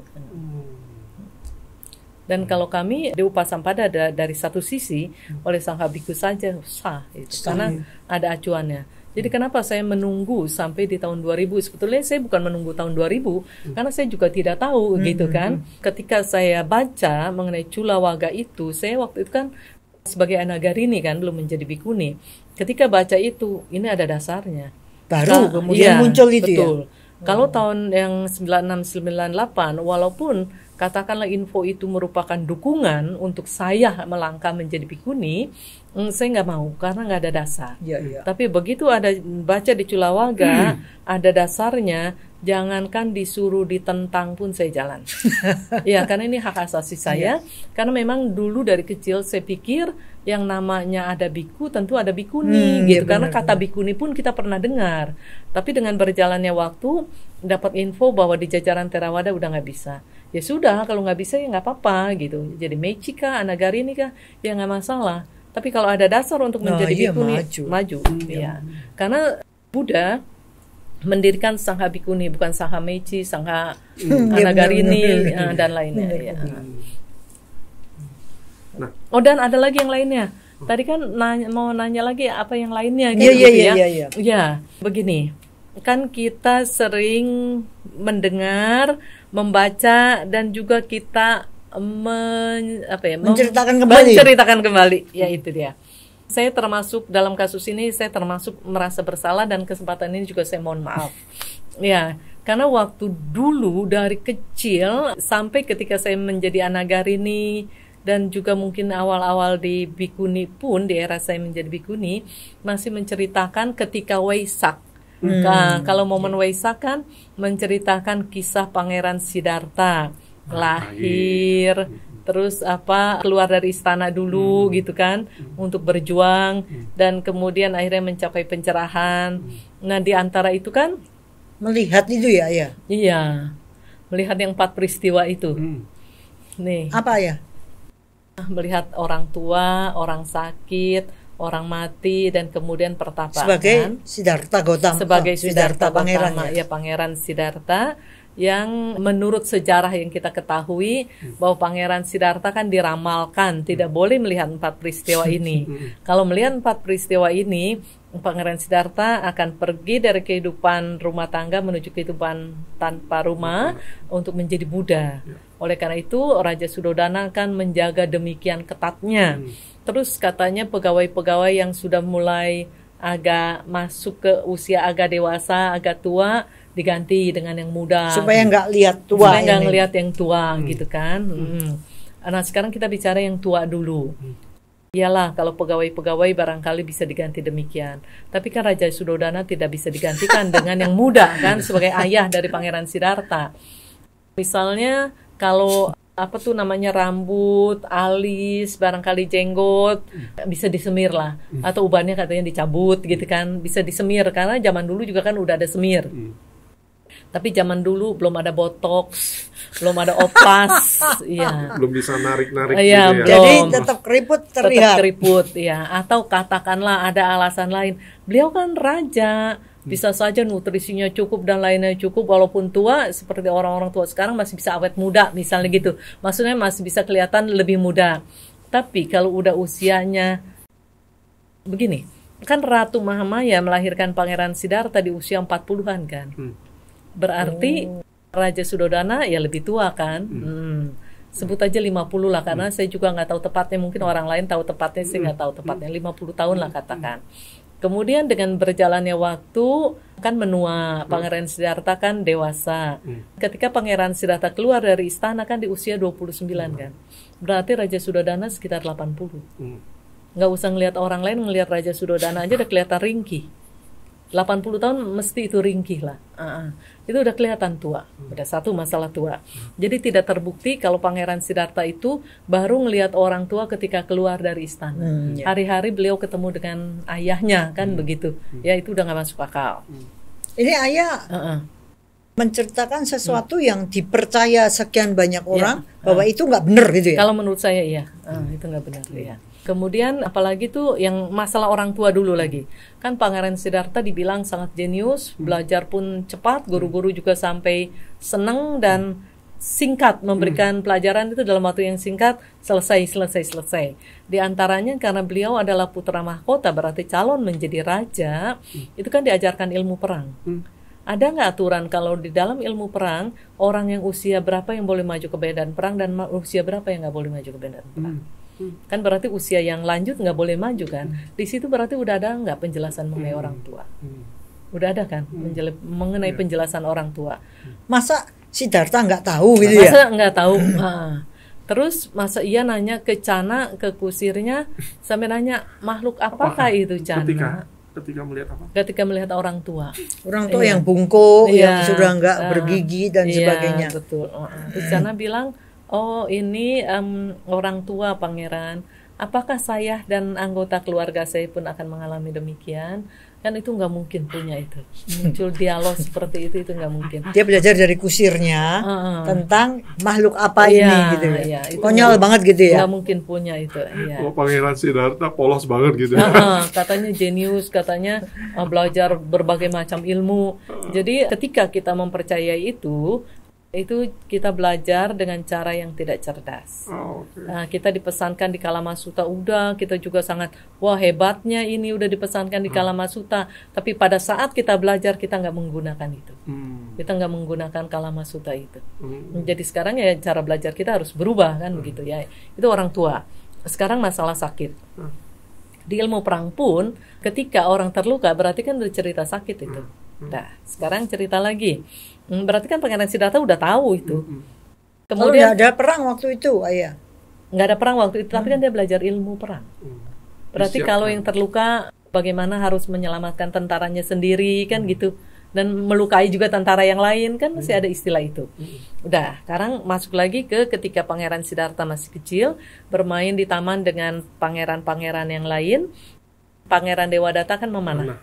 Dan kalau kami di Upasampada dari satu sisi oleh Sangha Bhikkhu saja sah itu, karena ada acuannya. Jadi kenapa saya menunggu sampai di tahun 2000? Sebetulnya saya bukan menunggu tahun 2000 karena saya juga tidak tahu gitu kan. Ketika saya baca mengenai Culawaga itu, saya waktu itu kan sebagai Anagarini kan belum menjadi bhikkhuni. Ketika baca itu, ini ada dasarnya. Baru kemudian muncul itu betul. Kalau tahun yang 96-98 walaupun katakanlah info itu merupakan dukungan untuk saya melangkah menjadi bikuni, saya nggak mau karena nggak ada dasar. Tapi begitu ada baca di Culawaga, ada dasarnya, jangankan disuruh ditentang pun saya jalan. Ya, karena ini hak asasi saya. Karena memang dulu dari kecil saya pikir yang namanya ada biku tentu ada bikuni gitu. Karena kata bikuni pun kita pernah dengar. Tapi dengan berjalannya waktu dapat info bahwa di jajaran Theravada udah nggak bisa. Ya sudah, kalau nggak bisa ya nggak apa-apa gitu. Jadi Meichi kah, Anagarini kah, ya nggak masalah. Tapi kalau ada dasar untuk menjadi bikuni, maju. Ya. Karena Buddha mendirikan Sangha Bikuni, bukan Sangha Meichi, Sangha Anagarini dan lainnya. Ya. Nah. Oh, dan ada lagi yang lainnya. Tadi kan mau nanya lagi apa yang lainnya gitu, ya. Ya, begini. Kan kita sering mendengar, membaca, dan juga kita menceritakan kembali. Ya, itu dia. Saya termasuk dalam kasus ini, saya termasuk merasa bersalah, dan kesempatan ini juga saya mohon maaf. Ya, karena waktu dulu dari kecil sampai ketika saya menjadi Anagarini, dan juga mungkin awal-awal di Bikuni pun, di era saya menjadi Bikuni, masih menceritakan ketika Waisak. Nah, kalau momen Waisak kan menceritakan kisah Pangeran Siddhartha lahir, terus keluar dari istana dulu gitu kan, untuk berjuang, dan kemudian akhirnya mencapai pencerahan. Nah, di antara itu kan melihat itu ya. Iya, melihat yang 4 peristiwa itu. Nih, apa ya? Melihat orang tua, orang sakit, orang mati, dan kemudian pertapaan. Sebagai Siddhartha Gautama. Sebagai Siddhartha Pangeran, ya, Pangeran Siddhartha, yang menurut sejarah yang kita ketahui bahwa Pangeran Siddhartha kan diramalkan tidak boleh melihat 4 peristiwa ini. Kalau melihat 4 peristiwa ini, Pangeran Siddhartha akan pergi dari kehidupan rumah tangga menuju kehidupan tanpa rumah untuk menjadi Buddha. Oleh karena itu Raja Suddhodana akan menjaga demikian ketatnya. Terus katanya pegawai-pegawai yang sudah mulai agak masuk ke usia agak dewasa, agak tua, diganti dengan yang muda. Supaya nggak lihat tua. Supaya nggak ngelihat yang tua gitu kan. Nah, sekarang kita bicara yang tua dulu. Iyalah, kalau pegawai-pegawai barangkali bisa diganti demikian. Tapi kan Raja Suddhodana tidak bisa digantikan dengan yang muda kan, sebagai ayah dari Pangeran Siddhartha. Misalnya kalau namanya rambut, alis, barangkali jenggot bisa disemir lah, atau ubannya katanya dicabut gitu kan, bisa disemir karena zaman dulu juga kan udah ada semir. Tapi zaman dulu belum ada botox, belum ada opas, ya. Belum bisa narik-narik gitu ya. Jadi tetap keriput terlihat. Tetap keriput, ya. Atau katakanlah ada alasan lain. Beliau kan raja, bisa saja nutrisinya cukup dan lainnya cukup, walaupun tua seperti orang-orang tua sekarang masih bisa awet muda misalnya gitu. Maksudnya masih bisa kelihatan lebih muda. Tapi kalau udah usianya begini, kan Ratu Mahamaya melahirkan Pangeran Siddhartha di usia 40-an kan. Berarti Raja Suddhodana ya lebih tua kan. Sebut aja 50 lah, karena saya juga nggak tahu tepatnya, mungkin orang lain tahu tepatnya, saya nggak tahu tepatnya, 50 tahun lah katakan. Kemudian dengan berjalannya waktu kan menua, Pangeran Siddhartha kan dewasa. Ketika Pangeran Siddhartha keluar dari istana kan di usia 29 kan. Berarti Raja Suddhodana sekitar 80. Nggak usah ngelihat orang lain, ngelihat Raja Suddhodana aja udah kelihatan ringkih. 80 tahun mesti itu ringkih lah. Itu udah kelihatan tua. Udah satu masalah tua. Jadi tidak terbukti kalau Pangeran Siddhartha itu baru ngelihat orang tua ketika keluar dari istana. Hari-hari beliau ketemu dengan ayahnya kan begitu. Ya itu udah nggak masuk akal. Ini ayah menceritakan sesuatu yang dipercaya sekian banyak orang bahwa itu nggak benar gitu ya. Kalau menurut saya iya, itu nggak benar ya. Kemudian apalagi tuh yang masalah orang tua dulu lagi. Kan Pangeran Siddhartha dibilang sangat jenius, belajar pun cepat, guru-guru juga sampai senang dan singkat memberikan pelajaran itu dalam waktu yang singkat, selesai. Di antaranya karena beliau adalah putra mahkota, berarti calon menjadi raja, itu kan diajarkan ilmu perang. Ada nggak aturan kalau di dalam ilmu perang, orang yang usia berapa yang boleh maju ke medan perang dan usia berapa yang nggak boleh maju ke medan perang? Kan berarti usia yang lanjut nggak boleh maju kan. Di situ berarti udah ada nggak penjelasan mengenai orang tua? Udah ada kan mengenai penjelasan orang tua. Masa Siddhartha nggak tahu gitu ya? Masa nggak tahu? Terus masa iya nanya ke Cana, ke kusirnya, sampai nanya makhluk apakah itu Cana? Ketika melihat apa? Ketika melihat orang tua. Orang tua yang bungkuk, yang Iya. sudah nggak bergigi dan Iya, sebagainya. betul. Terus Cana bilang, oh ini orang tua pangeran. Apakah saya dan anggota keluarga saya pun akan mengalami demikian? Kan itu nggak mungkin punya itu. Muncul dialog seperti itu nggak mungkin. Dia belajar dari kusirnya tentang makhluk apa Iya, ini gitu ya. iya, itu Konyol banget gitu ya. Nggak mungkin punya itu. Iya. Oh, Pangeran Siddhartha polos banget gitu. Katanya jenius, katanya belajar berbagai macam ilmu. Jadi ketika kita mempercayai itu kita belajar dengan cara yang tidak cerdas. Nah, kita dipesankan di Kalamasuta, udah kita juga sangat wah hebatnya ini udah dipesankan di Kalamasuta. Tapi pada saat kita belajar kita nggak menggunakan itu. Kita nggak menggunakan Kalamasuta itu. Jadi sekarang ya cara belajar kita harus berubah kan begitu ya. Itu orang tua. Sekarang masalah sakit. Di ilmu perang pun ketika orang terluka berarti kan udah cerita sakit itu. Nah, sekarang cerita lagi. Berarti kan Pangeran Siddhartha udah tahu itu. Kemudian nggak ada perang waktu itu, Ayah. Nggak ada perang waktu itu, tapi kan dia belajar ilmu perang. Berarti kalau yang terluka, bagaimana harus menyelamatkan tentaranya sendiri kan gitu. Dan melukai juga tentara yang lain kan masih ada istilah itu. Udah, sekarang masuk lagi ke ketika Pangeran Siddhartha masih kecil, bermain di taman dengan pangeran-pangeran yang lain. Pangeran Dewadatta kan memanah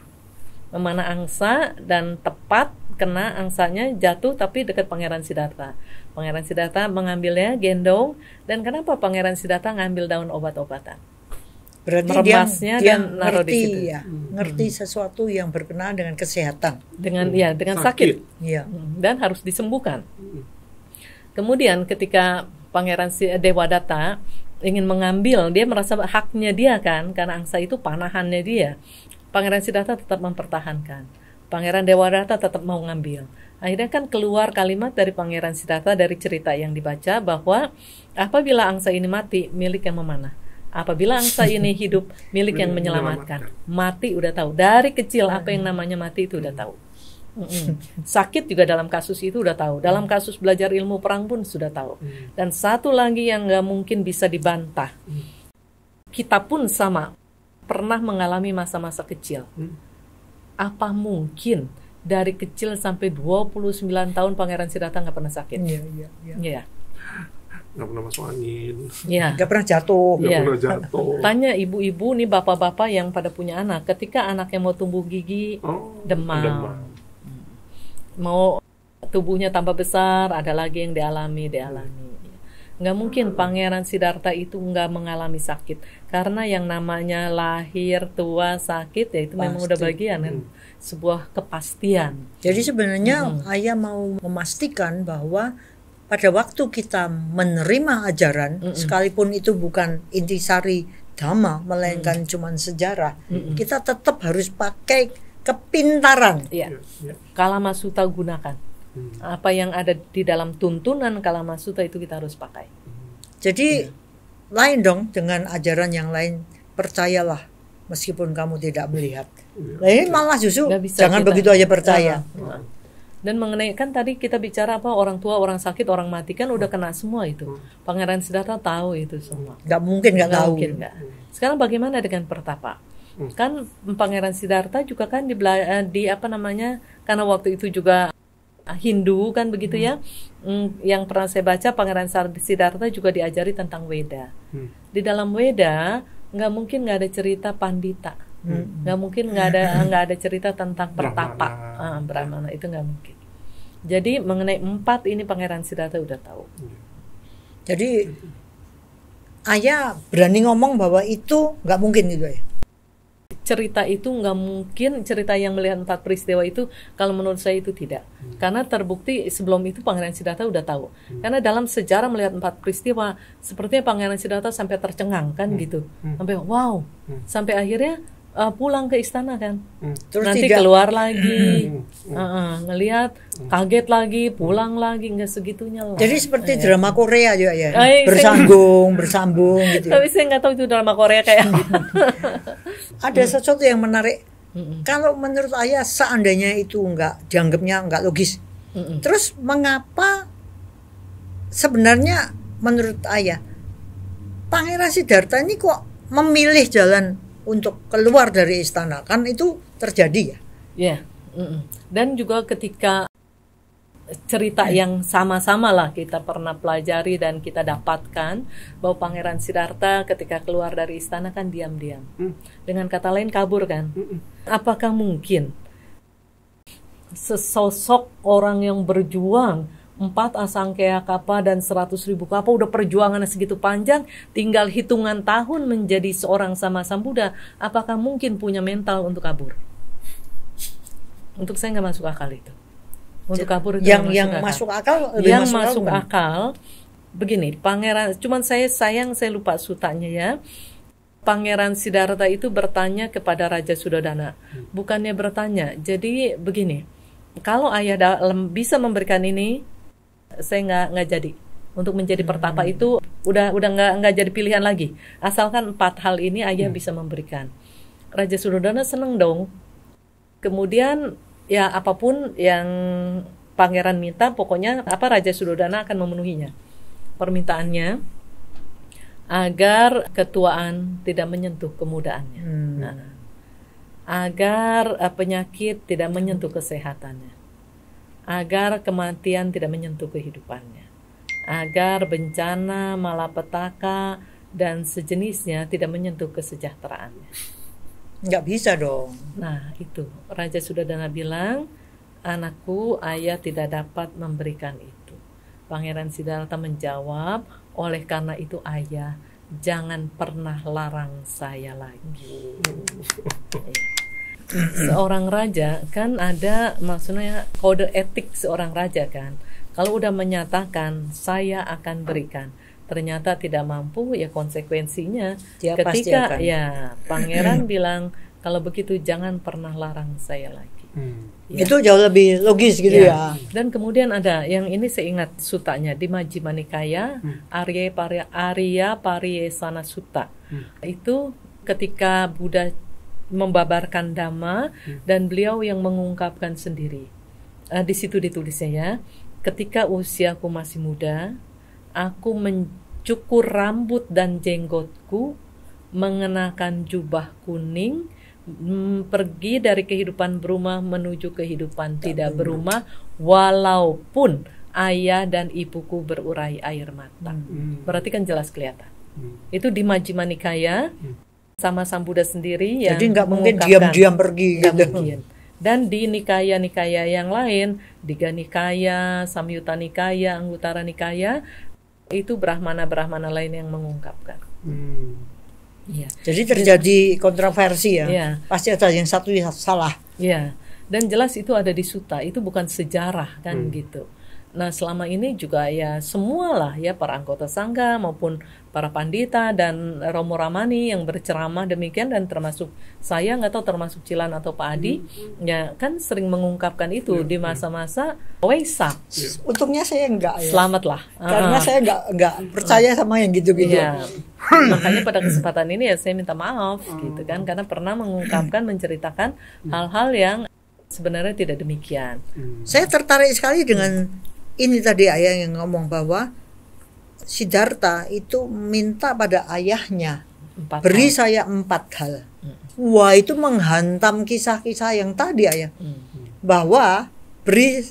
angsa dan tepat kena angsanya jatuh tapi dekat Pangeran Siddhartha. Pangeran Siddhartha mengambilnya, gendong, dan kenapa Pangeran Siddhartha ngambil daun obat-obatan? Berarti Meremasnya dia dan naruh di ngerti situ. ya, ngerti sesuatu yang berkenaan dengan kesehatan. Dengan sakit. Iya. Dan harus disembuhkan. Kemudian ketika Pangeran Dewadatta ingin mengambil, dia merasa haknya dia kan, karena angsa itu panahannya dia. Pangeran Siddhartha tetap mempertahankan. Pangeran Dewadatta tetap mau ngambil. Akhirnya kan keluar kalimat dari Pangeran Siddhartha dari cerita yang dibaca bahwa apabila angsa ini mati, milik yang memanah. Apabila angsa ini hidup, milik yang menyelamatkan. Mati udah tahu. Dari kecil apa yang namanya mati itu udah tahu. Sakit juga dalam kasus itu udah tahu. Dalam kasus belajar ilmu perang pun sudah tahu. Dan satu lagi yang gak mungkin bisa dibantah. Kita pun sama. Pernah mengalami masa-masa kecil. Apa mungkin dari kecil sampai 29 tahun Pangeran Siddhartha nggak pernah sakit? Iya. Nggak pernah masuk angin. Iya. Nggak pernah jatuh. Nggak pernah jatuh. Tanya ibu-ibu nih, bapak-bapak yang pada punya anak, ketika anaknya mau tumbuh gigi, demam. Mau tubuhnya tambah besar, ada lagi yang dialami. Nggak mungkin Pangeran Siddhartha itu nggak mengalami sakit, karena yang namanya lahir, tua, sakit ya itu memang udah bagian kan, sebuah kepastian. Jadi sebenarnya Ayah mau memastikan bahwa pada waktu kita menerima ajaran, sekalipun itu bukan intisari dhamma, melainkan cuman sejarah, kita tetap harus pakai kepintaran. Iya. Kalamasuta gunakan. Apa yang ada di dalam tuntunan Kalamasuta itu kita harus pakai. Jadi lain dong dengan ajaran yang lain. Percayalah meskipun kamu tidak melihat. Nah, ini malah justru jangan begitu aja percaya. Dan mengenai kan tadi kita bicara apa, orang tua, orang sakit, orang mati kan udah kena semua itu. Pangeran Siddhartha tahu itu semua. Nggak mungkin nggak tahu. Sekarang bagaimana dengan pertapa? Kan Pangeran Siddhartha juga kan di apa namanya, karena waktu itu juga Hindu kan begitu ya. Yang pernah saya baca, Pangeran Siddhartha juga diajari tentang Weda. Di dalam Weda nggak mungkin nggak ada cerita pandita, nggak mungkin nggak ada cerita tentang pertapa, Brahmana itu nggak mungkin. Jadi mengenai 4 ini Pangeran Siddhartha udah tahu. Jadi Ayah berani ngomong bahwa itu nggak mungkin gitu ya. Cerita itu nggak mungkin, cerita yang melihat 4 peristiwa itu kalau menurut saya itu tidak. Karena terbukti sebelum itu Pangeran Siddhartha udah tahu. Karena dalam sejarah melihat 4 peristiwa, sepertinya Pangeran Siddhartha sampai tercengang kan gitu. Sampai wow, sampai akhirnya pulang ke istana kan. Terus nanti keluar lagi, ngelihat, kaget lagi, pulang lagi, nggak segitunya lah. Jadi seperti drama Korea juga ya, bersambung gitu. Tapi saya nggak tahu itu drama Korea kayak. Ada sesuatu yang menarik. Kalau menurut Ayah seandainya itu dianggapnya nggak logis, Terus mengapa sebenarnya menurut ayah Pangeran Siddhartha ini kok memilih jalan untuk keluar dari istana? Kan itu terjadi ya? Ya, dan juga ketika cerita yang sama-sama lah kita pernah pelajari dan kita dapatkan bahwa Pangeran Siddhartha ketika keluar dari istana kan diam-diam. Dengan kata lain kabur kan. Apakah mungkin sesosok orang yang berjuang 4 asangkaya kapa dan 100.000 kapa udah perjuangannya segitu panjang, tinggal hitungan tahun menjadi seorang sama Sambuddha, apakah mungkin punya mental untuk kabur? Untuk saya nggak masuk akal itu. Untuk kabur itu yang masuk akal yang masuk akal begini, Pangeran, cuman saya lupa sutanya ya. Pangeran Siddhartha itu bertanya kepada Raja Suddhodana, bukannya bertanya. Jadi begini, kalau ayah bisa memberikan ini, saya nggak jadi untuk menjadi pertapa itu udah nggak jadi pilihan lagi. Asalkan 4 hal ini ayah bisa memberikan. Raja Suddhodana seneng dong. Kemudian ya apapun yang pangeran minta, pokoknya Raja Suddhodana akan memenuhinya. Permintaannya agar ketuaan tidak menyentuh kemudaannya, agar penyakit tidak menyentuh kesehatannya, agar kematian tidak menyentuh kehidupannya, agar bencana, malapetaka dan sejenisnya tidak menyentuh kesejahteraannya. Nggak bisa dong. Nah itu Raja Suddhodana bilang, anakku, ayah tidak dapat memberikan itu. Pangeran Siddhartha menjawab, oleh karena itu ayah jangan pernah larang saya lagi. Seorang raja kan ada maksudnya kode etik seorang raja kan. Kalau udah menyatakan saya akan berikan, ternyata tidak mampu, ya konsekuensinya dia ketika ya pangeran bilang kalau begitu jangan pernah larang saya lagi. Ya. Itu jauh lebih logis gitu ya. Dan kemudian ada yang ini saya ingat sutanya di Majjhima Nikaya, Arya Pariyesana Sutta. Itu ketika Buddha membabarkan Dhamma dan beliau yang mengungkapkan sendiri. Di situ ditulisnya ya, ketika usiaku masih muda, aku mencukur rambut dan jenggotku, mengenakan jubah kuning, pergi dari kehidupan berumah menuju kehidupan tidak berumah, walaupun ayah dan ibuku berurai air mata. Berarti kan jelas kelihatan. Itu di Majjhima Nikaya sama Sambuddha sendiri yang jadi nggak mungkin diam-diam pergi gitu. Mungkin. Dan di Nikaya-Nikaya yang lain, Digha Nikaya, Samyutta Nikaya, Anguttara Nikaya, itu Brahmana-Brahmana lain yang mengungkapkan. Ya. Jadi terjadi kontroversi ya. Ya. Pasti ada yang satu yang salah. Ya. Dan jelas itu ada di Sutta, itu bukan sejarah kan gitu. Nah selama ini juga ya semualah ya para anggota sangga maupun para pandita dan Romo Ramani yang berceramah demikian, dan termasuk saya nggak tahu termasuk Cilan atau Pak Adi ya kan sering mengungkapkan itu di masa-masa Waisak. Untungnya saya enggak ya. Selamatlah. Karena saya enggak percaya sama yang gitu-gitu. Ya. Makanya pada kesempatan ini ya saya minta maaf gitu kan, karena pernah mengungkapkan, menceritakan hal-hal yang sebenarnya tidak demikian. Saya tertarik sekali dengan ini tadi ayah yang ngomong bahwa Siddhartha itu minta pada ayahnya, beri saya 4 hal. Wah, itu menghantam kisah-kisah yang tadi ayah. Bahwa beri,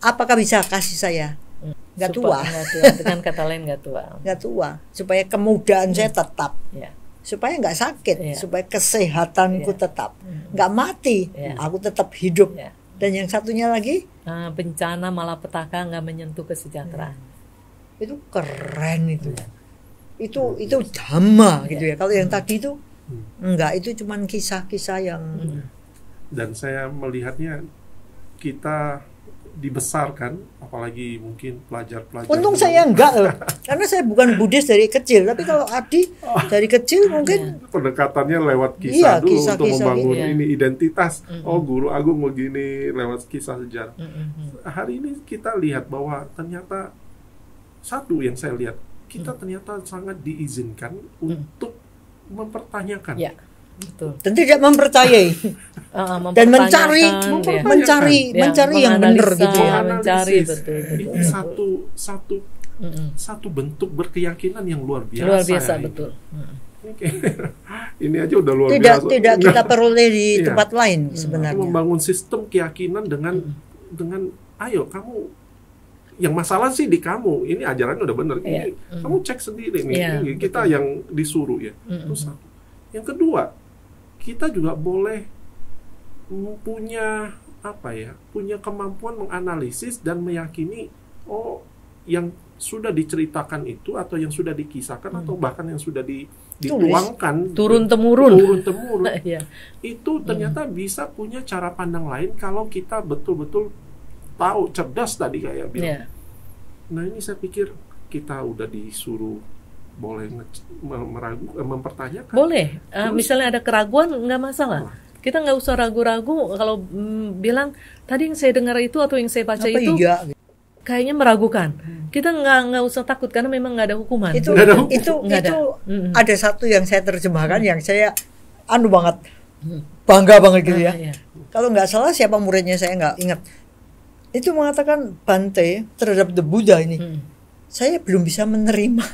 apakah bisa kasih saya? Nggak tua. Dengan kata lain nggak tua. Nggak tua, supaya kemudahan saya tetap. Supaya nggak sakit, supaya kesehatanku tetap, nggak mati, aku tetap hidup. Dan yang satunya lagi, bencana malapetaka nggak menyentuh kesejahteraan. Itu keren itu. Itu dhamma gitu ya. Kalau yang tadi itu enggak, itu cuman kisah-kisah yang. Dan saya melihatnya kita dibesarkan, apalagi mungkin pelajar-pelajar. Untung saya enggak loh, karena saya bukan Buddhis dari kecil. Tapi kalau Adi dari kecil mungkin pendekatannya lewat kisah dulu kisah, untuk membangun gitu. ini identitas. Oh, Guru Agung begini lewat kisah sejarah. Hari ini kita lihat bahwa ternyata satu yang saya lihat, kita ternyata sangat diizinkan untuk mempertanyakan. Ya, betul. Dan tidak mempercayai. dan mencari Ya, mencari yang benar menganalisa, gitu ya. mencari betul. Itu satu bentuk berkeyakinan yang luar biasa. Luar biasa, ya. betul. Ini aja udah luar Tidak biasa. tidak kita peroleh di Iya. tempat lain sebenarnya. Membangun sistem keyakinan dengan ayo kamu, yang masalah sih di kamu, ini ajarannya udah benar. Iya. Kamu cek sendiri nih. Iya, Ini kita yang disuruh ya. Itu satu. Yang kedua, kita juga boleh punya punya kemampuan menganalisis dan meyakini yang sudah diceritakan itu atau yang sudah dikisahkan atau bahkan yang sudah dituangkan turun temurun Iya. Itu ternyata bisa punya cara pandang lain kalau kita betul-betul tahu, cerdas tadi kayak bilang. Nah, ini saya pikir kita udah disuruh boleh mempertanyakan. Boleh. Misalnya ada keraguan, nggak masalah. Kita nggak usah ragu-ragu kalau bilang tadi yang saya dengar itu atau yang saya baca itu kayaknya meragukan. Kita nggak usah takut karena memang nggak ada hukuman. Itu ada satu yang saya terjemahkan yang saya banget bangga banget gitu ya. Kalau nggak salah siapa muridnya saya nggak ingat. Itu mengatakan Bante terhadap The Buddha ini, saya belum bisa menerima.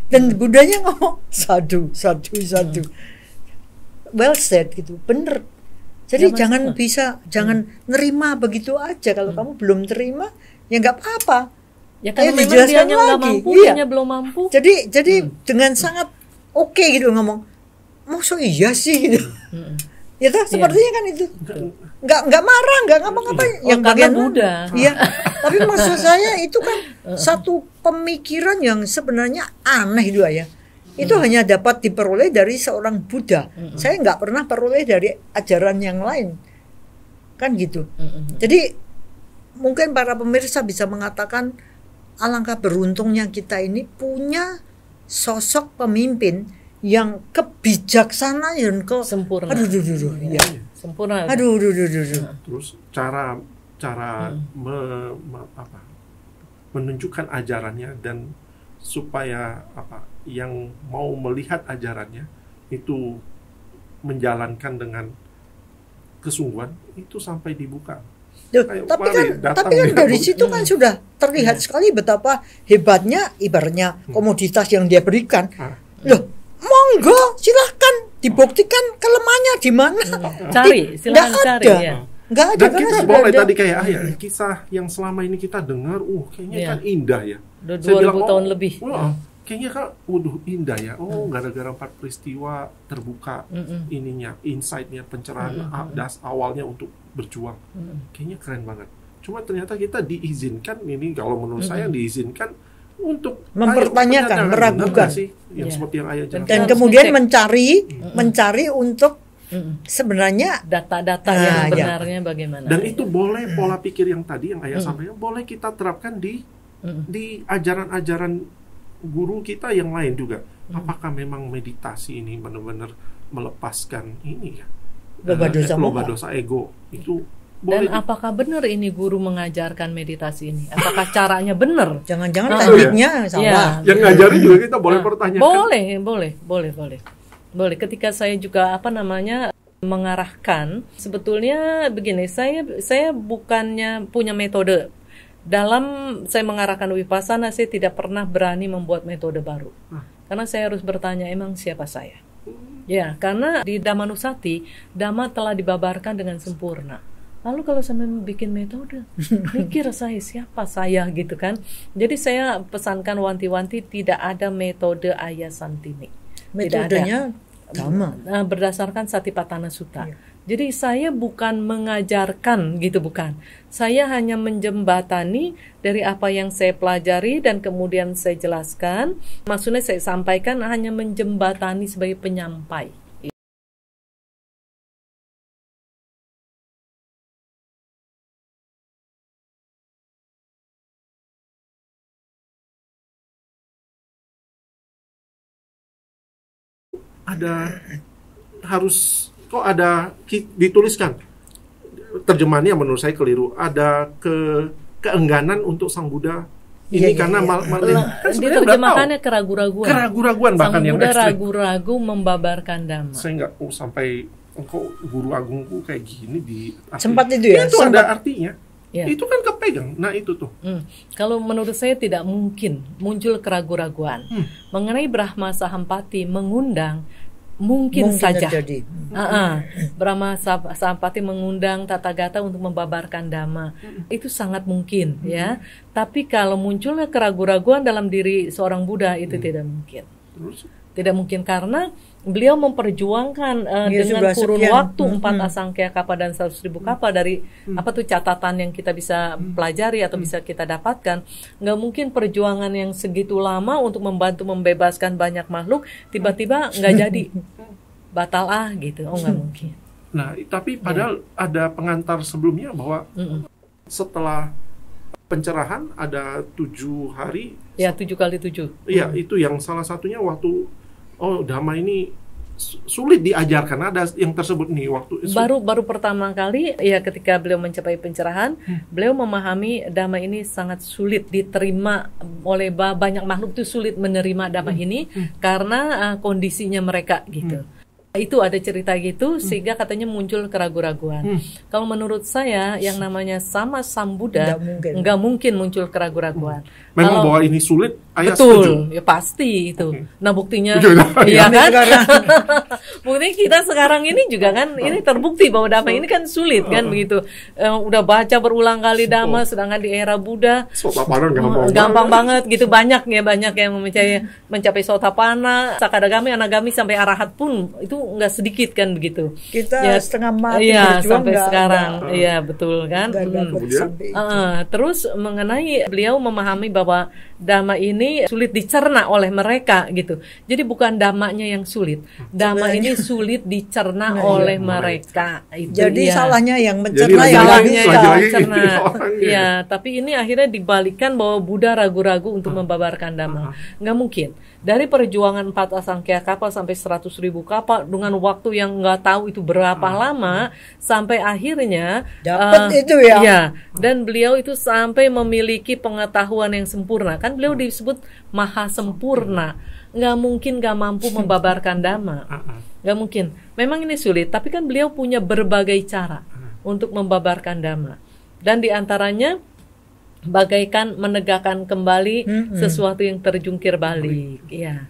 Dan Buddhanya ngomong sadu. Well said gitu, bener. Jadi jangan nerima begitu aja. Kalau kamu belum terima, ya nggak apa-apa. Ya kalau memang dia nggak mampu, dia belum mampu. Jadi dengan sangat oke gitu ngomong, maksud iya sih gitu. Ya toh sepertinya kan itu. Nggak marah, nggak ngapa-ngapain. Yang bagian Buddha. Iya. Tapi maksud saya itu kan satu pemikiran yang sebenarnya aneh itu ya. Itu hanya dapat diperoleh dari seorang Buddha. Saya nggak pernah peroleh dari ajaran yang lain. Kan gitu. Jadi mungkin para pemirsa bisa mengatakan alangkah beruntungnya kita ini punya sosok pemimpin yang kebijaksanaan dan sempurna. Sempurna. Terus cara menunjukkan ajarannya dan supaya yang mau melihat ajarannya itu menjalankan dengan kesungguhan itu sampai dibuka. Tapi kan dari situ kan sudah terlihat sekali betapa hebatnya ibaratnya komoditas yang dia berikan. Loh, monggo silahkan dibuktikan kelemahannya di mana. Silahkan cari ya. Nggak ada. Dan kita boleh tadi kayak kisah yang selama ini kita dengar, kayaknya kan indah ya. 2000 tahun lebih. Kayaknya kan, indah ya. Gara-gara 4 peristiwa terbuka ininya, insight-nya, pencerahan awalnya untuk berjuang. Kayaknya keren banget. Cuma ternyata kita diizinkan, ini kalau menurut saya diizinkan untuk mempertanyakan, meragukan sih, yang seperti yang Ayah jelaskan. Dan kemudian mencari untuk sebenarnya data-data yang benarnya bagaimana. Dan itu boleh pola pikir yang tadi yang Ayah sampaikan boleh kita terapkan di ajaran-ajaran guru kita yang lain juga. Apakah memang meditasi ini benar-benar melepaskan ini ya? Loba dosa ego itu boleh. Dan apakah benar ini guru mengajarkan meditasi ini? Apakah caranya benar? Jangan-jangan tekniknya salah. Yang ngajarin juga kita boleh pertanyakan. Boleh. Ketika saya juga mengarahkan, sebetulnya begini, saya bukannya punya metode. Dalam saya mengarahkan Vipassana, saya tidak pernah berani membuat metode baru. Karena saya harus bertanya, emang siapa saya? Ya, karena di Dhammanusati, Dhamma telah dibabarkan dengan sempurna. Lalu kalau saya bikin metode, mikir siapa saya gitu kan. Jadi saya pesankan wanti-wanti tidak ada metode Ayya Santini. Metodenya Dhamma. Berdasarkan Satipatthana Sutta. Jadi saya bukan mengajarkan gitu, bukan. Saya hanya menjembatani dari apa yang saya pelajari dan kemudian saya jelaskan. Maksudnya saya sampaikan hanya menjembatani sebagai penyampai. Dituliskan terjemahannya menurut saya keliru, ada keengganan untuk Sang Buddha ini karena diterjemahkannya keraguan-raguan bahkan Sang yang Buddha ekstrim. ragu-ragu membabarkan Dhamma. Saya nggak sampai kok guru agungku kayak gini di Sempat itu ya? Itu Sempat. ada artinya. Ya. Itu kan kepegang. Nah itu tuh. Kalau menurut saya tidak mungkin muncul keraguan-raguan mengenai Brahma Sahampati mengundang. Mungkin saja. terjadi. Brahma Sahampati mengundang Tathagata untuk membabarkan Dhamma. Itu sangat mungkin ya. Tapi kalau munculnya keraguan-raguan dalam diri seorang Buddha itu tidak mungkin. Terus Tidak mungkin karena beliau memperjuangkan Ya, dengan sudah kurun sekian. waktu 4 asangkya kapa dan 100.000 kapa dari apa tuh catatan yang kita bisa pelajari atau bisa kita dapatkan. Nggak mungkin perjuangan yang segitu lama untuk membantu membebaskan banyak makhluk tiba-tiba nggak jadi, batal gitu. Oh nggak mungkin. Nah, tapi padahal ada pengantar sebelumnya bahwa setelah pencerahan ada 7 hari. Ya 7 kali 7. Iya, itu yang salah satunya waktu Dhamma ini sulit diajarkan. Ada yang tersebut nih waktu baru pertama kali ya ketika beliau mencapai pencerahan, beliau memahami Dhamma ini sangat sulit diterima oleh banyak makhluk, itu sulit menerima Dhamma ini karena kondisinya mereka gitu. Itu ada cerita gitu sehingga katanya muncul keraguan-raguan. Kalau menurut saya yang namanya sama Sambuddha nggak mungkin muncul keraguan-raguan. Memang bahwa ini sulit, ayah betul, setuju. ya pasti itu. Nah buktinya, Iya, iya kan? Buktinya kita sekarang ini juga kan, ini terbukti bahwa Dhamma ini kan sulit kan begitu. Udah baca berulang kali Dhamma, sedangkan di era Buddha Sotapanna gampang banget gitu, banyak yang mencapai Sotapanna, Sakadagami, Anagami sampai Arahat pun itu nggak sedikit kan begitu. Kita Ya, setengah mati iya, berjuang sampai nggak- sekarang, iya betul kan. nggak dapat Kemudian? sampai itu. Terus mengenai beliau memahami bahwa Dhamma ini sulit dicerna oleh mereka gitu. Jadi bukan Dhammanya yang sulit, Dhamma ini sulit dicerna oleh mereka. Itu Jadi dia. salahnya yang Jadi mencerna yang Salahnya bisa. yang lagi-lagi dicerna. orangnya. Ya, tapi ini akhirnya dibalikan bahwa Buddha ragu-ragu untuk membabarkan Dhamma. Nggak mungkin. Dari perjuangan 4 asangkya kapa sampai 100.000 kapa dengan waktu yang nggak tahu itu berapa lama sampai akhirnya Dapat itu ya. Iya, dan beliau itu sampai memiliki pengetahuan yang sempurna. Kan beliau disebut maha sempurna. Nggak mungkin nggak mampu membabarkan Dhamma. Nggak mungkin. Memang ini sulit, tapi kan beliau punya berbagai cara untuk membabarkan Dhamma. Dan diantaranya bagaikan menegakkan kembali sesuatu yang terjungkir balik. Ya.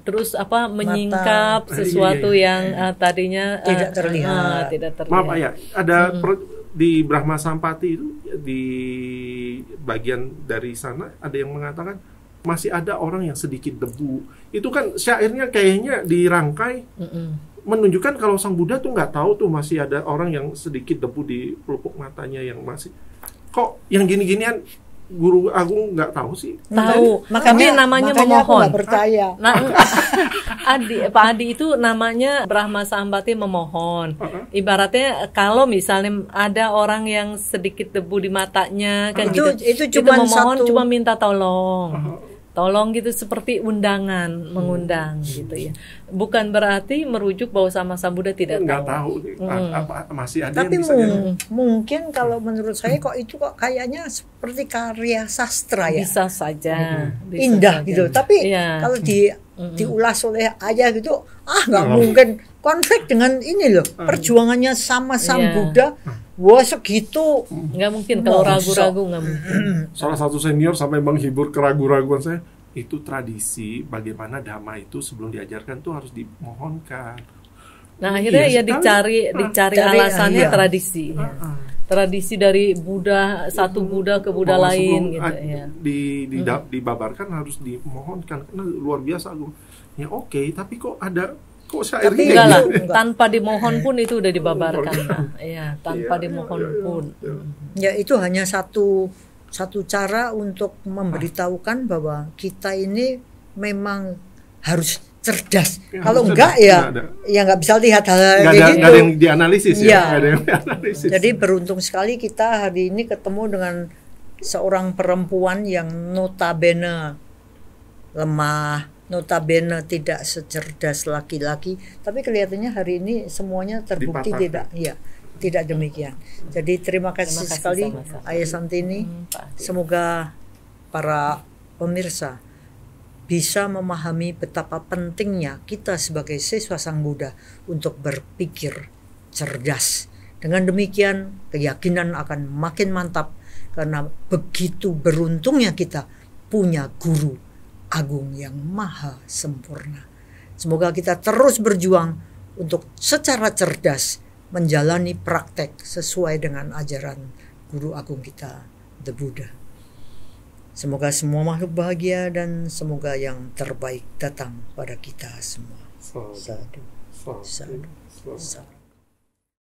Terus menyingkap sesuatu yang tadinya Tidak terlihat. tidak terlihat. Maaf ayah, ada di Brahma Sampati itu di bagian dari sana ada yang mengatakan masih ada orang yang sedikit debu. Itu kan syairnya kayaknya dirangkai menunjukkan kalau Sang Buddha tuh nggak tahu tuh masih ada orang yang sedikit debu di pelupuk matanya yang masih. Kok yang gini-ginian Guru Agung nggak tahu sih? Tahu, tapi namanya makanya aku memohon. nggak percaya. Nah, Pak Adi itu namanya Brahma Sahampati memohon. Ibaratnya kalau misalnya ada orang yang sedikit debu di matanya kan Itu gitu. cuman memohon, satu- cuma minta tolong. Tolong gitu seperti undangan, mengundang gitu ya. Bukan berarti merujuk bahwa sama Sambuddha tidak Nggak tahu. tahu apa masih ada Tapi yang bisa mungkin kalau menurut saya kok itu kok kayaknya seperti karya sastra ya. Bisa saja. bisa Indah saja. gitu. Tapi Iya. kalau diulas oleh ayah gitu, nggak mungkin konflik dengan ini loh. Perjuangannya sama Sang Iya. Buddha. Wah segitu. Nggak mungkin kalau Masa? ragu-ragu nggak mungkin. Salah satu senior sampai menghibur keraguan-raguan saya, itu tradisi bagaimana Dhamma itu sebelum diajarkan tuh harus dimohonkan. Nah akhirnya Iya ya sekali. dicari Cari, alasannya iya. tradisi. Tradisi dari Buddha satu Buddha ke Buddha Bahwa lain sebelum gitu ya. dibabarkan harus dimohonkan karena luar biasa Agung. Ya oke, tapi kok Tapi syairnya Enggak lah, Enggak. tanpa dimohon pun itu udah dibabarkan. Iya, tanpa dimohon pun. Ya itu hanya satu cara untuk memberitahukan bahwa kita ini memang harus cerdas. Ya, Kalau harus enggak cerdas. ya Nggak ada. ya nggak bisa lihat hal nggak kayak ada, gitu. nggak ada yang dianalisis ya, Iya. nggak ada yang dianalisis. Jadi beruntung sekali kita hari ini ketemu dengan seorang perempuan yang notabene lemah, notabene tidak secerdas laki-laki, tapi kelihatannya hari ini semuanya terbukti Dipatahkan. tidak demikian. Jadi terima kasih, Terima kasih sekali sama-sama. Ayah Santini. Pak Adi. Semoga para pemirsa bisa memahami betapa pentingnya kita sebagai siswa Sang Buddha untuk berpikir cerdas. Dengan demikian keyakinan akan makin mantap karena begitu beruntungnya kita punya guru agung yang maha sempurna. Semoga kita terus berjuang untuk secara cerdas menjalani praktek sesuai dengan ajaran guru agung kita, The Buddha. Semoga semua makhluk bahagia dan semoga yang terbaik datang pada kita semua. Sadu, sadu, sadu.